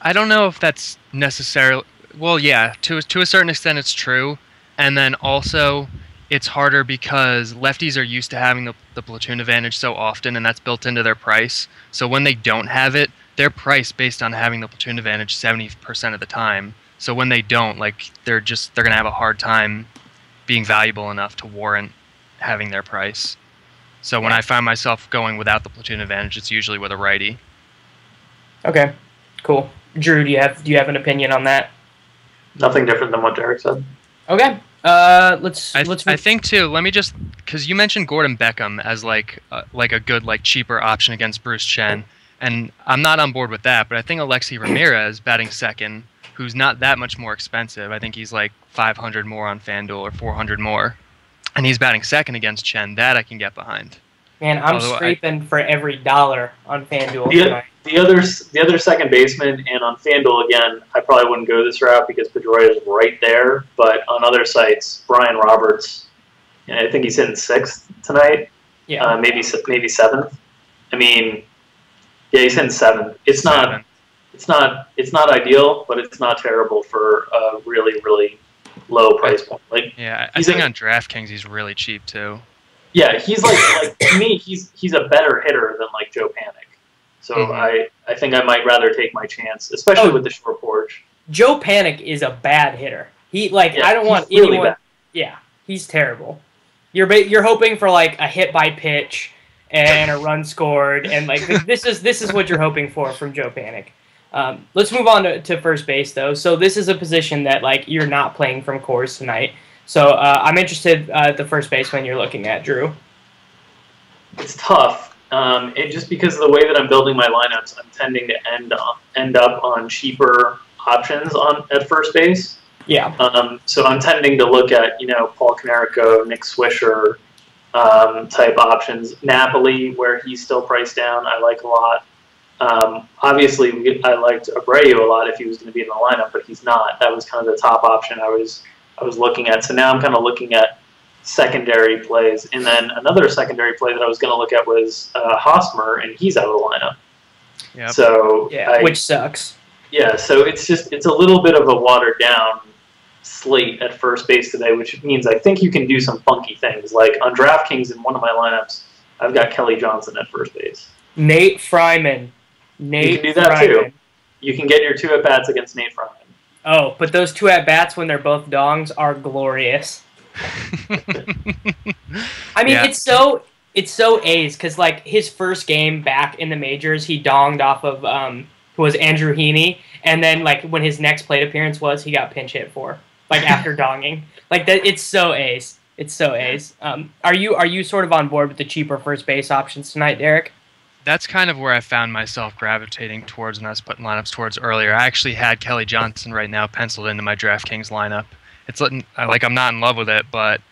[SPEAKER 4] I don't know if that's necessarily, well, yeah, to a certain extent it's true, and then also it's harder because lefties are used to having the platoon advantage so often, and that's built into their price. So when they don't have it, they're priced based on having the platoon advantage 70% of the time. So when they don't, like, they're going to have a hard time being valuable enough to warrant having their price. So when I find myself going without the platoon advantage, it's usually with a righty.
[SPEAKER 1] Okay, cool. Drew, do you have an opinion on that?
[SPEAKER 3] Nothing different than what Derek said.
[SPEAKER 1] Okay. I
[SPEAKER 4] think too. Let me just, because you mentioned Gordon Beckham as like a good, like, cheaper option against Bruce Chen, and I'm not on board with that. But I think Alexi Ramirez batting second, who's not that much more expensive. I think he's like 500 more on FanDuel or 400 more. And he's batting second against Chen. That I can get behind.
[SPEAKER 1] Man, I'm scraping for every dollar on FanDuel tonight.
[SPEAKER 3] The other second baseman, and on FanDuel, again, I probably wouldn't go this route because Pedroia is right there. But on other sites, Brian Roberts, and I think he's hitting 6th tonight. Yeah. Maybe 7th. I mean, yeah, he's hitting 7th. It's not... it's not ideal, but it's not terrible for a really, really low price point. Like,
[SPEAKER 4] yeah, I think on DraftKings he's really cheap too.
[SPEAKER 3] Yeah, he's like to me, he's a better hitter than like Joe Panic. So I think I might rather take my chance, especially with the short porch.
[SPEAKER 1] Joe Panic is a bad hitter. I don't want
[SPEAKER 3] really
[SPEAKER 1] anyone.
[SPEAKER 3] Bad.
[SPEAKER 1] Yeah, he's terrible. You're hoping for like a hit by pitch and a run scored, and like this is what you're hoping for from Joe Panic. Let's move on to first base though. So this is a position that like you're not playing from Coors tonight. So I'm interested the first baseman you're looking at, Drew.
[SPEAKER 3] It's tough. And just because of the way that I'm building my lineups, I'm tending to end up on cheaper options at first base.
[SPEAKER 1] Yeah.
[SPEAKER 3] So I'm tending to look at Paul Konerko, Nick Swisher type options. Napoli, where he's still priced down, I like a lot. Obviously, I liked Abreu a lot if he was going to be in the lineup, but he's not. That was kind of the top option I was looking at. So now I'm kind of looking at secondary plays, and then another secondary play that I was going to look at was Hosmer, and he's out of the lineup.
[SPEAKER 4] Yep.
[SPEAKER 3] So
[SPEAKER 1] which sucks.
[SPEAKER 3] Yeah, so it's a little bit of a watered down slate at first base today, which means I think you can do some funky things. Like on DraftKings in one of my lineups, I've got Kelly Johnson at first base.
[SPEAKER 1] Nate Fryman.
[SPEAKER 3] You can do that too. You can get your 2 at-bats against Nate Fryman.
[SPEAKER 1] Oh, but those 2 at-bats when they're both dongs are glorious. I mean, it's so A's because like his first game back in the majors, he donged off of who was Andrew Heaney, and then like when his next plate appearance was, he got pinch hit for like after donging. Like that, it's so A's. It's so A's. Are you sort of on board with the cheaper first base options tonight, Derek?
[SPEAKER 4] That's kind of where I found myself gravitating towards when I was putting lineups towards earlier. I actually had Kelly Johnson right now penciled into my DraftKings lineup. I'm not in love with it, but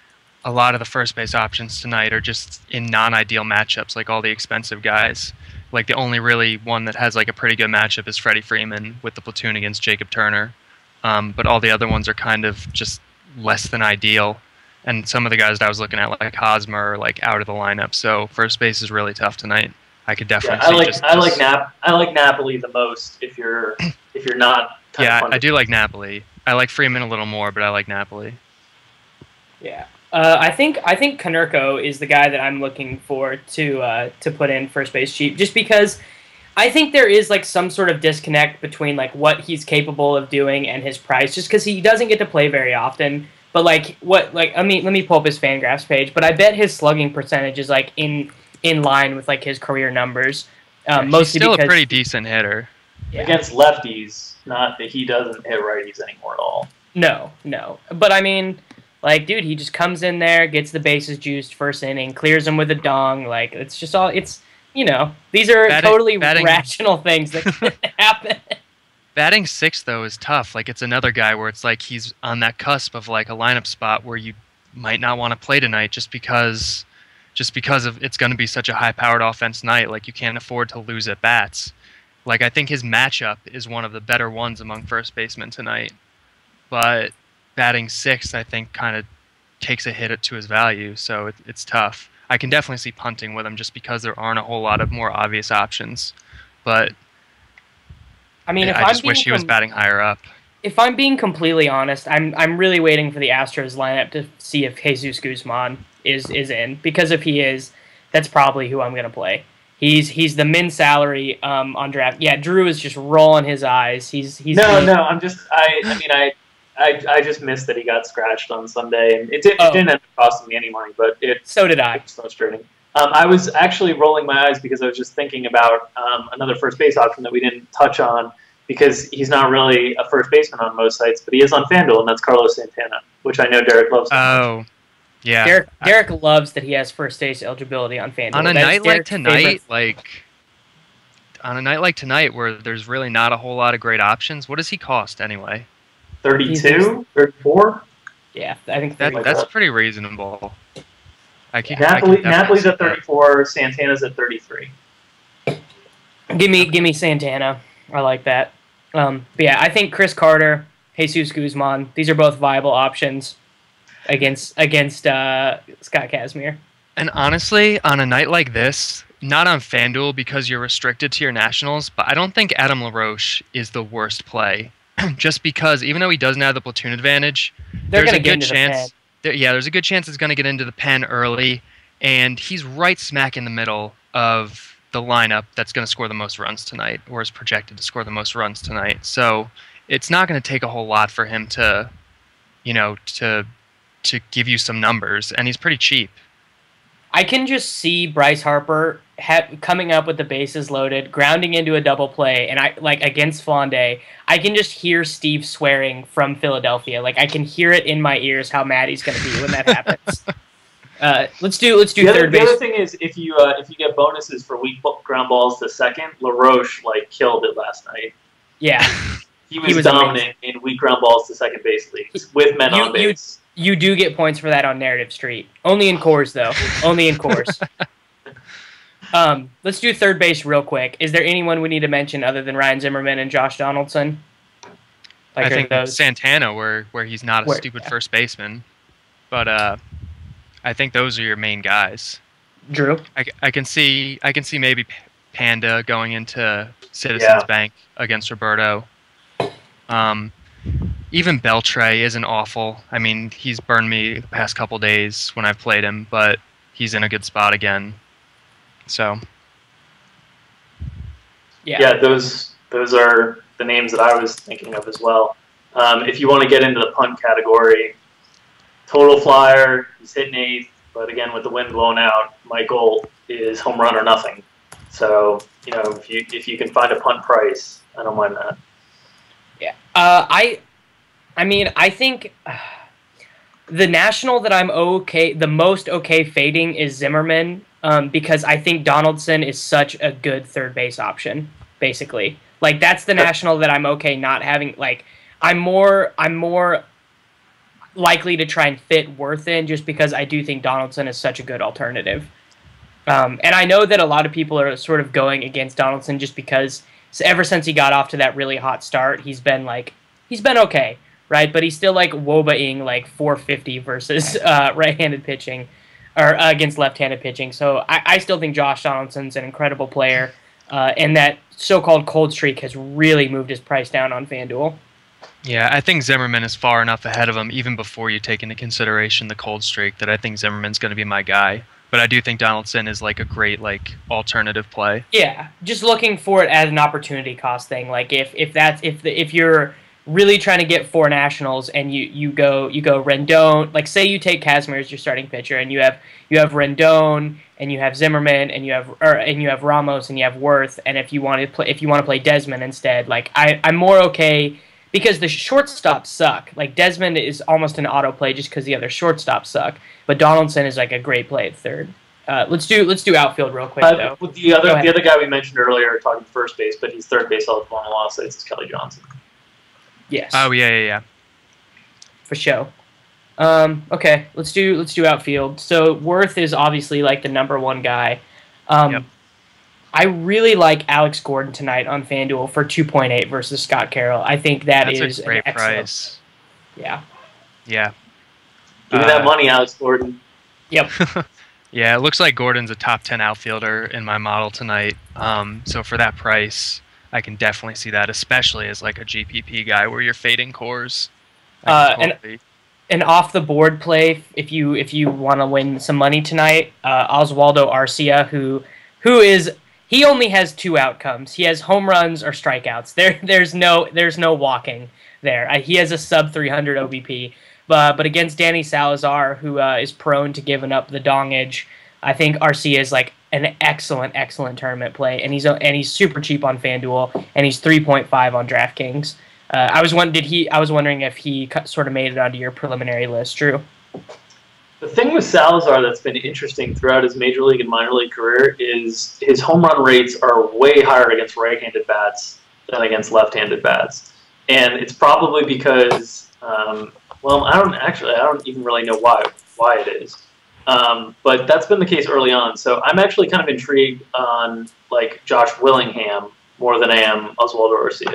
[SPEAKER 4] a lot of the first base options tonight are just in non-ideal matchups, like all the expensive guys. Like the only really one that has like a pretty good matchup is Freddie Freeman with the platoon against Jacob Turner. But all the other ones are kind of just less than ideal. And some of the guys that I was looking at, like Hosmer, are like out of the lineup. So first base is really tough tonight. I could definitely see
[SPEAKER 3] I like Napoli the most if you're not.
[SPEAKER 4] I do like Napoli. I like Freeman a little more, but I like Napoli.
[SPEAKER 1] Yeah, I think Konerko is the guy that I'm looking for to put in first base cheap, just because I think there is like some sort of disconnect between like what he's capable of doing and his price, just because he doesn't get to play very often. But let me pull up his Fangraphs page, but I bet his slugging percentage is like in line with like his career numbers. Mostly
[SPEAKER 4] he's still
[SPEAKER 1] because
[SPEAKER 4] a pretty decent hitter.
[SPEAKER 1] Yeah.
[SPEAKER 3] Against lefties. Not that he doesn't hit righties anymore at all.
[SPEAKER 1] No. But I mean, like, dude, he just comes in there, gets the bases juiced first inning, clears them with a dong. Like, it's just all, these are totally rational things that can happen.
[SPEAKER 4] Batting 6th, though, is tough. Like, it's another guy where it's like he's on that cusp of like a lineup spot where you might not want to play tonight just because of it's going to be such a high-powered offense night. Like, you can't afford to lose at bats. Like, I think his matchup is one of the better ones among first basemen tonight. But batting 6th, I think, kind of takes a hit to his value, so it's tough. I can definitely see punting with him just because there aren't a whole lot of more obvious options. But
[SPEAKER 1] I mean,
[SPEAKER 4] I just wish he was batting higher up.
[SPEAKER 1] If I'm being completely honest, I'm really waiting for the Astros lineup to see if Jesus Guzman is in, because if he is, that's probably who I'm going to play. He's the min salary on draft. Yeah, Drew is just rolling his eyes. He's
[SPEAKER 3] I'm just I just missed that he got scratched on Sunday, and it didn't end up costing me any money, but
[SPEAKER 1] so did I.
[SPEAKER 3] It's frustrating. I was actually rolling my eyes because I was just thinking about another first base option that we didn't touch on, because he's not really a first baseman on most sites, but he is on FanDuel, and that's Carlos Santana, which I know Derek loves.
[SPEAKER 4] Oh. Yeah,
[SPEAKER 1] Derek loves that he has first base eligibility on FanDuel.
[SPEAKER 4] On a night like tonight, where there's really not a whole lot of great options, what does he cost anyway?
[SPEAKER 3] 32, 34.
[SPEAKER 1] Yeah, I think
[SPEAKER 4] that's pretty reasonable.
[SPEAKER 3] Napoli's at 34. Santana's at 33.
[SPEAKER 1] Give me Santana. I like that. But yeah, I think Chris Carter, Jesus Guzman, these are both viable options against Scott Kazmir.
[SPEAKER 4] And honestly, on a night like this, not on FanDuel because you're restricted to your nationals, but I don't think Adam LaRoche is the worst play. Just because even though he doesn't have the platoon advantage, there's a good chance. There's a good chance it's going to get into the pen early, and he's right smack in the middle of the lineup that's going to score the most runs tonight, or is projected to score the most runs tonight. So it's not going to take a whole lot for him to, to give you some numbers, and he's pretty cheap.
[SPEAKER 1] I can just see Bryce Harper coming up with the bases loaded, grounding into a double play, and against Flande, I can just hear Steve swearing from Philadelphia. Like I can hear it in my ears how mad he's going to be when that happens. Let's do third base.
[SPEAKER 3] The other thing is if you get bonuses for weak ground balls to second, LaRoche killed it last night.
[SPEAKER 1] Yeah,
[SPEAKER 3] he was dominant in weak ground balls to second base leagues with men on base.
[SPEAKER 1] You do get points for that on Narrative Street. Only in cores though. Only in cores. Let's do third base real quick. Is there anyone we need to mention other than Ryan Zimmerman and Josh Donaldson?
[SPEAKER 4] I think Santana, where he's not a stupid first baseman, but I think those are your main guys.
[SPEAKER 1] Drew,
[SPEAKER 4] I can see maybe Panda going into Citizens Bank against Roberto. Even Beltre isn't awful. I mean, he's burned me the past couple days when I've played him, but he's in a good spot again. So,
[SPEAKER 3] yeah, those are the names that I was thinking of as well. If you want to get into the punt category, total flyer, he's hitting 8th, but again, with the wind blown out, my goal is home run or nothing. So, if you can find a punt price, I don't mind that.
[SPEAKER 1] Yeah, I think the national that I'm the most okay fading is Zimmerman, because I think Donaldson is such a good third base option, basically. Like, that's the national that I'm okay not having. Like, I'm more likely to try and fit Worth in just because I do think Donaldson is such a good alternative. And I know that a lot of people are sort of going against Donaldson just because ever since he got off to that really hot start, he's been okay. Right, but he's still wobaing 450 versus right-handed pitching, or against left-handed pitching. So I still think Josh Donaldson's an incredible player, and that so-called cold streak has really moved his price down on FanDuel.
[SPEAKER 4] Yeah, I think Zimmerman is far enough ahead of him, even before you take into consideration the cold streak, that I think Zimmerman's going to be my guy. But I do think Donaldson is a great alternative play.
[SPEAKER 1] Yeah, just looking for it as an opportunity cost thing. If you're really trying to get 4 nationals and you go Rendon, say you take Kazmir as your starting pitcher and you have Rendon and you have Zimmerman and you have Ramos and you have Worth, and if you want to play Desmond instead, I'm more okay because the shortstops suck. Desmond is almost an auto play just because the other shortstops suck, but Donaldson is a great play at third. Let's do outfield real quick though.
[SPEAKER 3] The other guy we mentioned earlier talking first base, but he's third base eligible on a lot of sites, is Kelly Johnson.
[SPEAKER 1] Yes.
[SPEAKER 4] Oh yeah.
[SPEAKER 1] For sure. Okay, let's do outfield. So Worth is obviously the number one guy.
[SPEAKER 4] Yep.
[SPEAKER 1] I really like Alex Gordon tonight on FanDuel for 2.8 versus Scott Carroll. I think that's
[SPEAKER 4] a great price.
[SPEAKER 1] Yeah.
[SPEAKER 4] Yeah.
[SPEAKER 3] Give me that money, Alex Gordon.
[SPEAKER 1] Yep.
[SPEAKER 4] Yeah, it looks like Gordon's a top 10 outfielder in my model tonight. So for that price, I can definitely see that, especially as a GPP guy where you're fading cores. An
[SPEAKER 1] off the board play if you want to win some money tonight. Oswaldo Arcia, who he only has 2 outcomes. He has home runs or strikeouts. There's no walking there. He has a sub 300 OBP, but against Danny Salazar, who is prone to giving up the dongage, I think Arcia is an excellent tournament play, and he's super cheap on FanDuel, and he's 3.5 on DraftKings. I was wondering if he sort of made it onto your preliminary list, Drew.
[SPEAKER 3] The thing with Salazar that's been interesting throughout his major league and minor league career is his home run rates are way higher against right-handed bats than against left-handed bats, and it's probably because I don't even really know why it is. But that's been the case early on. So I'm actually kind of intrigued on Josh Willingham more than I am Oswaldo Arcia.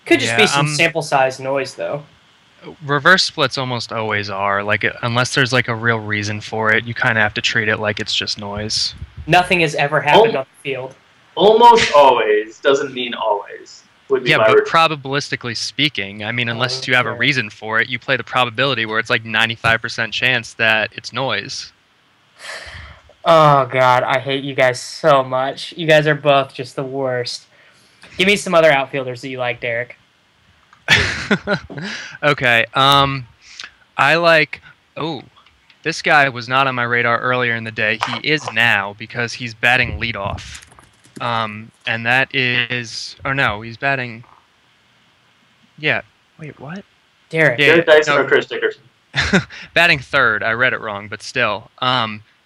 [SPEAKER 1] Could just be some sample size noise though.
[SPEAKER 4] reverse splits almost always are. Like, unless there's like a real reason for it, you kind of have to treat it like it's just noise.
[SPEAKER 1] Nothing has ever happened on the field.
[SPEAKER 3] Almost always doesn't mean always. Would be
[SPEAKER 4] Yeah,
[SPEAKER 3] my
[SPEAKER 4] but probabilistically speaking, I mean, unless you have a reason for it, you play the probability where it's like 95% chance that it's noise.
[SPEAKER 1] Oh, God, I hate you guys so much. You guys are both just the worst. Give me some other outfielders that you like, Derek.
[SPEAKER 4] Okay, I like... Oh, this guy was not on my radar earlier in the day. He is now because he's batting leadoff. And that is... Oh, no, he's batting... Yeah. Wait, what?
[SPEAKER 1] Derek.
[SPEAKER 4] Yeah,
[SPEAKER 3] Derek Dyson or Chris Dickerson?
[SPEAKER 4] Batting third. I read it wrong, but still.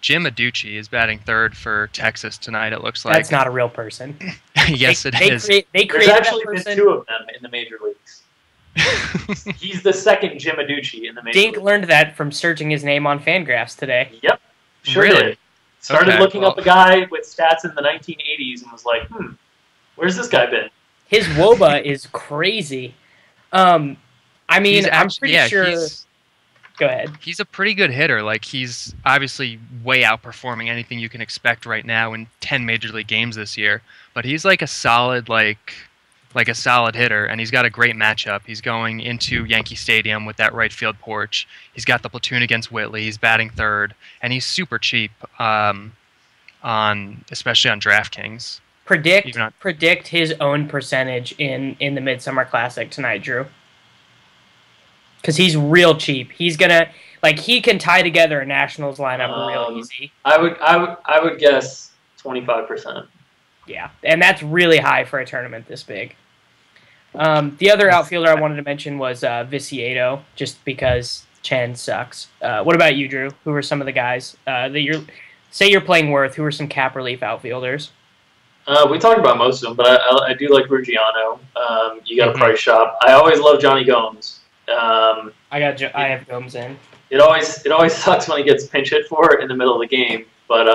[SPEAKER 4] Jim Aducci is batting third for Texas tonight, it looks like.
[SPEAKER 1] That's not a real person.
[SPEAKER 4] Yes, it is.
[SPEAKER 3] There's actually been 2 of them in the major leagues. He's the second Jim Aducci in the major
[SPEAKER 1] Dink
[SPEAKER 3] leagues.
[SPEAKER 1] learned that from searching his name on Fangraphs today.
[SPEAKER 3] Yep. Sure
[SPEAKER 4] Really?
[SPEAKER 3] did. Started looking up a guy with stats in the 1980s and was like, where's this guy been?
[SPEAKER 1] His WOBA is crazy. I mean, I'm pretty sure... Go ahead.
[SPEAKER 4] He's a pretty good hitter. Like, he's obviously way outperforming anything you can expect right now in 10 major league games this year. But he's like a solid, like a solid hitter, and he's got a great matchup. He's going into Yankee Stadium with that right field porch. He's got the platoon against Whitley. He's batting third, and he's super cheap especially on DraftKings.
[SPEAKER 1] Predict his own percentage in the Midsummer Classic tonight, Drew. Because he's real cheap. He's gonna he can tie together a Nationals lineup real easy.
[SPEAKER 3] I would guess 25%.
[SPEAKER 1] Yeah, and that's really high for a tournament this big. The other outfielder I wanted to mention was Viciedo, just because Chen sucks. What about you, Drew? Who are some of the guys that you're playing Worth? Who are some cap relief outfielders?
[SPEAKER 3] We talked about most of them, but I do like Ruggiano. You got a price shop. I always love Johnny Gomes.
[SPEAKER 1] I have Gomes in.
[SPEAKER 3] It always sucks when he gets pinch hit for in the middle of the game, but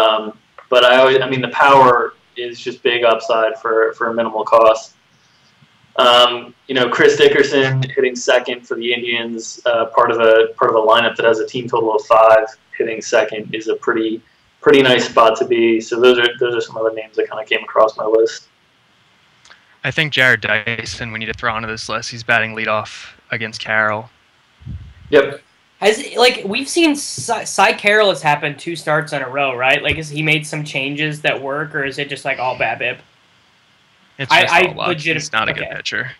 [SPEAKER 3] the power is just big upside for a minimal cost. Chris Dickerson hitting second for the Indians, part of a lineup that has a team total of 5. Hitting second is a pretty nice spot to be. So those are some other names that kind of came across my list.
[SPEAKER 4] I think Jared Dyson we need to throw onto this list. He's batting leadoff against Carroll.
[SPEAKER 3] Yep.
[SPEAKER 1] We've seen Cy Carroll has happened 2 starts in a row, right? Has he made some changes that work, or is it just all BABIP?
[SPEAKER 4] It's just all luck. He's not a good pitcher.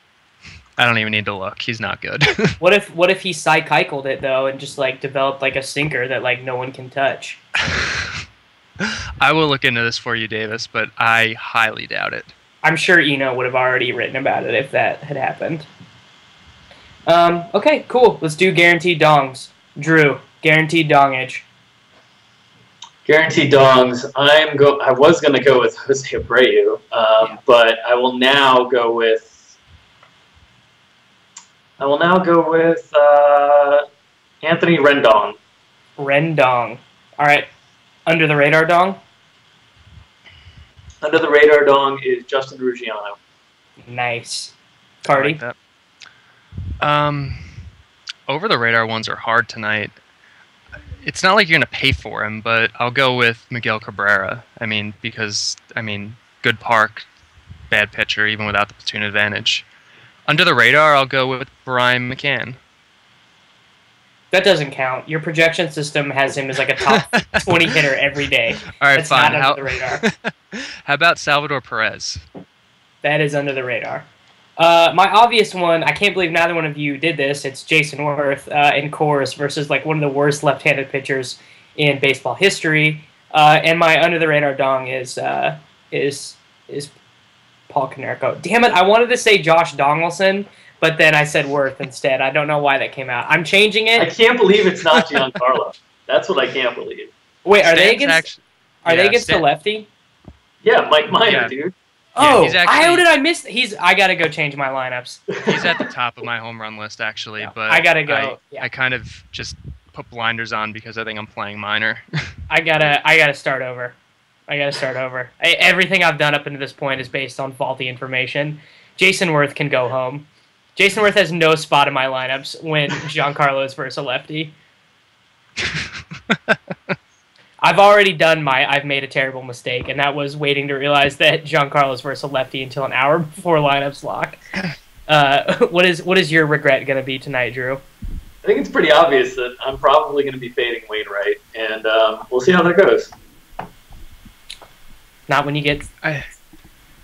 [SPEAKER 4] I don't even need to look. He's not good.
[SPEAKER 1] What if he Cy Keuchel'd it though and just developed a sinker that no one can touch?
[SPEAKER 4] I will look into this for you, Davis, but I highly doubt it.
[SPEAKER 1] I'm sure Eno would have already written about it if that had happened. Okay, cool. Let's do guaranteed dongs. Drew, guaranteed dongage.
[SPEAKER 3] Guaranteed dongs. I was going to go with Jose Abreu, but I will now go with Anthony Rendon.
[SPEAKER 1] Rendon. All right. Under the radar dong?
[SPEAKER 3] Under the radar dong is Justin Ruggiano.
[SPEAKER 1] Nice. Cardi?
[SPEAKER 4] I like that. Over the radar ones are hard tonight. It's not like you're going to pay for him, but I'll go with Miguel Cabrera. Because good park, bad pitcher, even without the platoon advantage. Under the radar, I'll go with Brian McCann.
[SPEAKER 1] That doesn't count. Your projection system has him as a top 20 hitter every day.
[SPEAKER 4] All right,
[SPEAKER 1] That's
[SPEAKER 4] fine.
[SPEAKER 1] not under the radar.
[SPEAKER 4] How about Salvador Perez?
[SPEAKER 1] That is under the radar. My obvious one, I can't believe neither one of you did this. It's Jason Worth in Coors versus one of the worst left-handed pitchers in baseball history. And my under the radar dong is Paul Konerko. Damn it! I wanted to say Josh Donaldson, but then I said Worth instead. I don't know why that came out. I'm changing it.
[SPEAKER 3] I can't believe it's not Giancarlo. That's what I can't believe.
[SPEAKER 1] Wait, are they against the lefty?
[SPEAKER 3] Yeah, Mike Minor, dude.
[SPEAKER 1] Oh, how did I miss? I gotta go change my lineups.
[SPEAKER 4] He's at the top of my home run list, actually.
[SPEAKER 1] No,
[SPEAKER 4] but
[SPEAKER 1] I gotta go.
[SPEAKER 4] I kind of just put blinders on because I think I'm playing Minor.
[SPEAKER 1] I gotta start over. Everything I've done up until this point is based on faulty information. Jason Worth can go home. Jason Worth has no spot in my lineups when Giancarlo is versus a lefty. I've made a terrible mistake, and that was waiting to realize that Giancarlo's versus a lefty until an hour before lineups lock. What is your regret going to be tonight, Drew?
[SPEAKER 3] I think it's pretty obvious that I'm probably going to be fading Wainwright, and we'll see how that goes.
[SPEAKER 1] Not when you get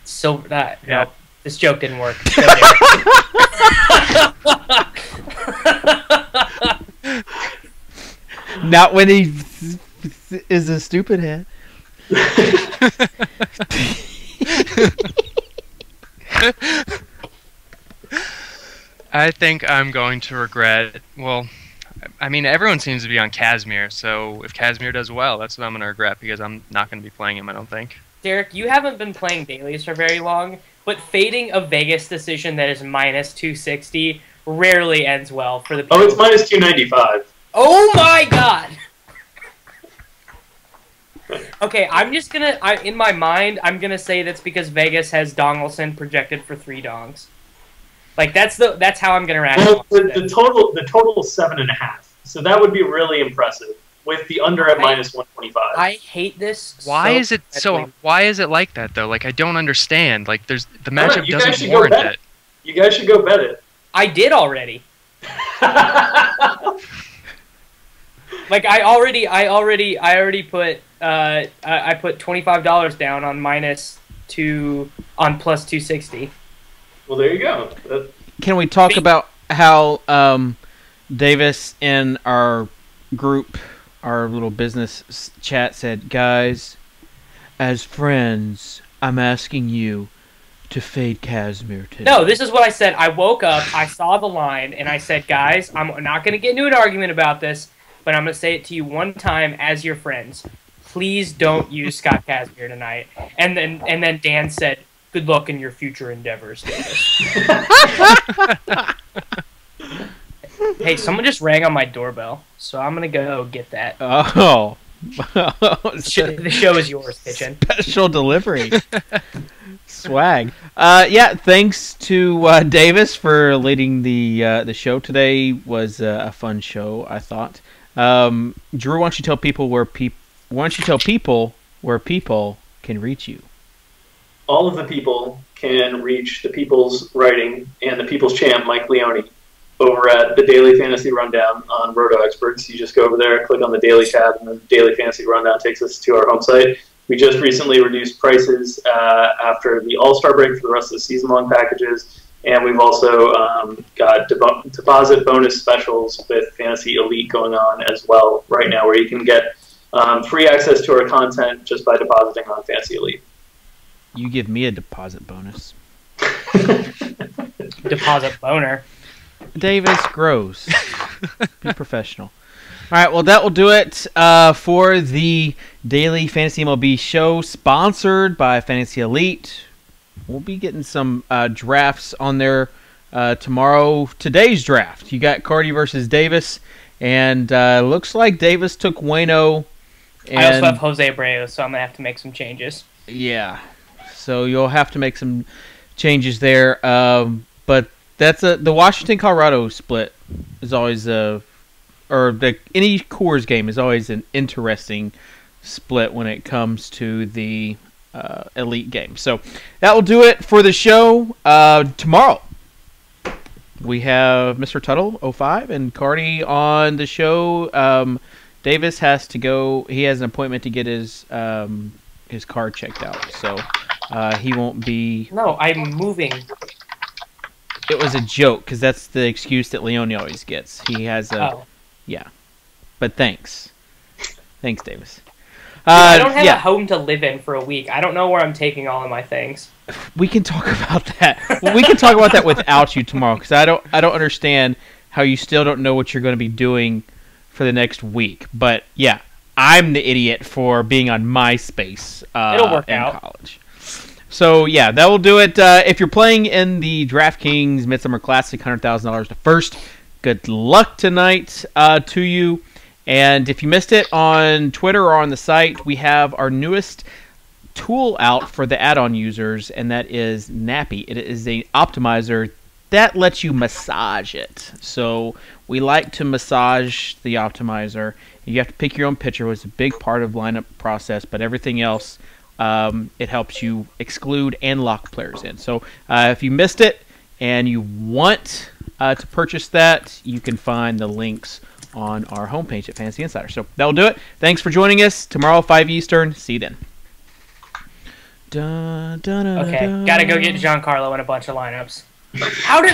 [SPEAKER 1] silver.
[SPEAKER 4] Yeah.
[SPEAKER 1] No, this joke didn't work.
[SPEAKER 2] Not when he is a stupid head.
[SPEAKER 4] I think I'm going to regret. Well, I mean, everyone seems to be on Casimir, so if Casimir does well, that's what I'm going to regret because I'm not going to be playing him, I don't think.
[SPEAKER 1] Derek, you haven't been playing dailies for very long, but fading a Vegas decision that is minus 260 rarely ends well for the people.
[SPEAKER 3] Oh, it's minus 295.
[SPEAKER 1] Oh my god! Okay, I'm just gonna. In my mind, I'm gonna say that's because Vegas has Donaldson projected for 3 dongs. Like that's how I'm gonna rationalize
[SPEAKER 3] Well, the total is 7.5. So that would be really impressive with the under at minus 125.
[SPEAKER 1] I hate this.
[SPEAKER 4] Why is it like that though? Like I don't understand. Like the matchup doesn't warrant it.
[SPEAKER 3] You guys should go bet it.
[SPEAKER 1] I did already. Like I already put I put $25 down on plus 260.
[SPEAKER 3] Well, there you go.
[SPEAKER 2] Can we talk about how Davis in our group, our little business chat, said, "Guys, as friends, I'm asking you to fade Casimir today."
[SPEAKER 1] No, this is what I said. I woke up, I saw the line, and I said, "Guys, I'm not going to get into an argument about this, but I'm going to say it to you one time as your friends. Please don't use Scott Casimir tonight." And then Dan said, "Good luck in your future endeavors, Davis." Hey, someone just rang on my doorbell, so I'm gonna go get that.
[SPEAKER 2] Oh.
[SPEAKER 1] The show is yours, kitchen.
[SPEAKER 2] Special delivery. Swag. Yeah, thanks to Davis for leading the show today. Was a fun show, I thought. Drew, why don't you tell people where people can reach you?
[SPEAKER 3] All of the people can reach the People's Writing and the People's Champ, Mike Leone, over at the Daily Fantasy Rundown on Roto Experts. You just go over there, click on the Daily tab, and the Daily Fantasy Rundown takes us to our home site. We just recently reduced prices after the All-Star break for the rest of the season-long packages, and we've also got deposit bonus specials with Fantasy Elite going on as well right now, where you can get free access to our content just by depositing on Fantasy Elite.
[SPEAKER 2] You give me a deposit bonus.
[SPEAKER 1] Deposit boner.
[SPEAKER 2] Davis, gross. Be professional. All right, well, that will do it for the Daily Fantasy MLB show, sponsored by Fantasy Elite. We'll be getting some drafts on there tomorrow. Today's draft, you got Cardi versus Davis, and looks like Davis took Waino.
[SPEAKER 1] I also have Jose Abreu, so I'm going to have to make some changes.
[SPEAKER 2] Yeah, so you'll have to make some changes there. But that's the Washington-Colorado split is always any Coors game is always an interesting split when it comes to the Elite game. So that will do it for the show. Tomorrow we have Mr. Tuttle 05 and Cardi on the show. Davis has to go. He has an appointment to get his car checked out, so he won't be.
[SPEAKER 1] No, I'm moving.
[SPEAKER 2] It was a joke because that's the excuse that Leone always gets. He has a.
[SPEAKER 1] Oh.
[SPEAKER 2] Yeah, but thanks, Davis.
[SPEAKER 1] I don't have a home to live in for a week. I don't know where I'm taking all of my things.
[SPEAKER 2] We can talk about that. Well, we can talk about that without you tomorrow because I don't understand how you still don't know what you're going to be doing for the next week. But yeah, I'm the idiot for being on MySpace
[SPEAKER 1] It'll work
[SPEAKER 2] in
[SPEAKER 1] out.
[SPEAKER 2] college. So yeah, that will do it. If you're playing in the DraftKings Midsummer Classic, $100,000 to first. Good luck tonight to you. And if you missed it on Twitter or on the site, we have our newest tool out for the add-on users, and that is Nappy. It is an optimizer that lets you massage it. So we like to massage the optimizer. You have to pick your own pitcher, was a big part of lineup process, but everything else, it helps you exclude and lock players in. So if you missed it and you want to purchase that, you can find the links on our homepage at Fantasy Insider. So that'll do it. Thanks for joining us. Tomorrow, 5 Eastern. See you then.
[SPEAKER 1] Okay, gotta go get Giancarlo in a bunch of lineups. How did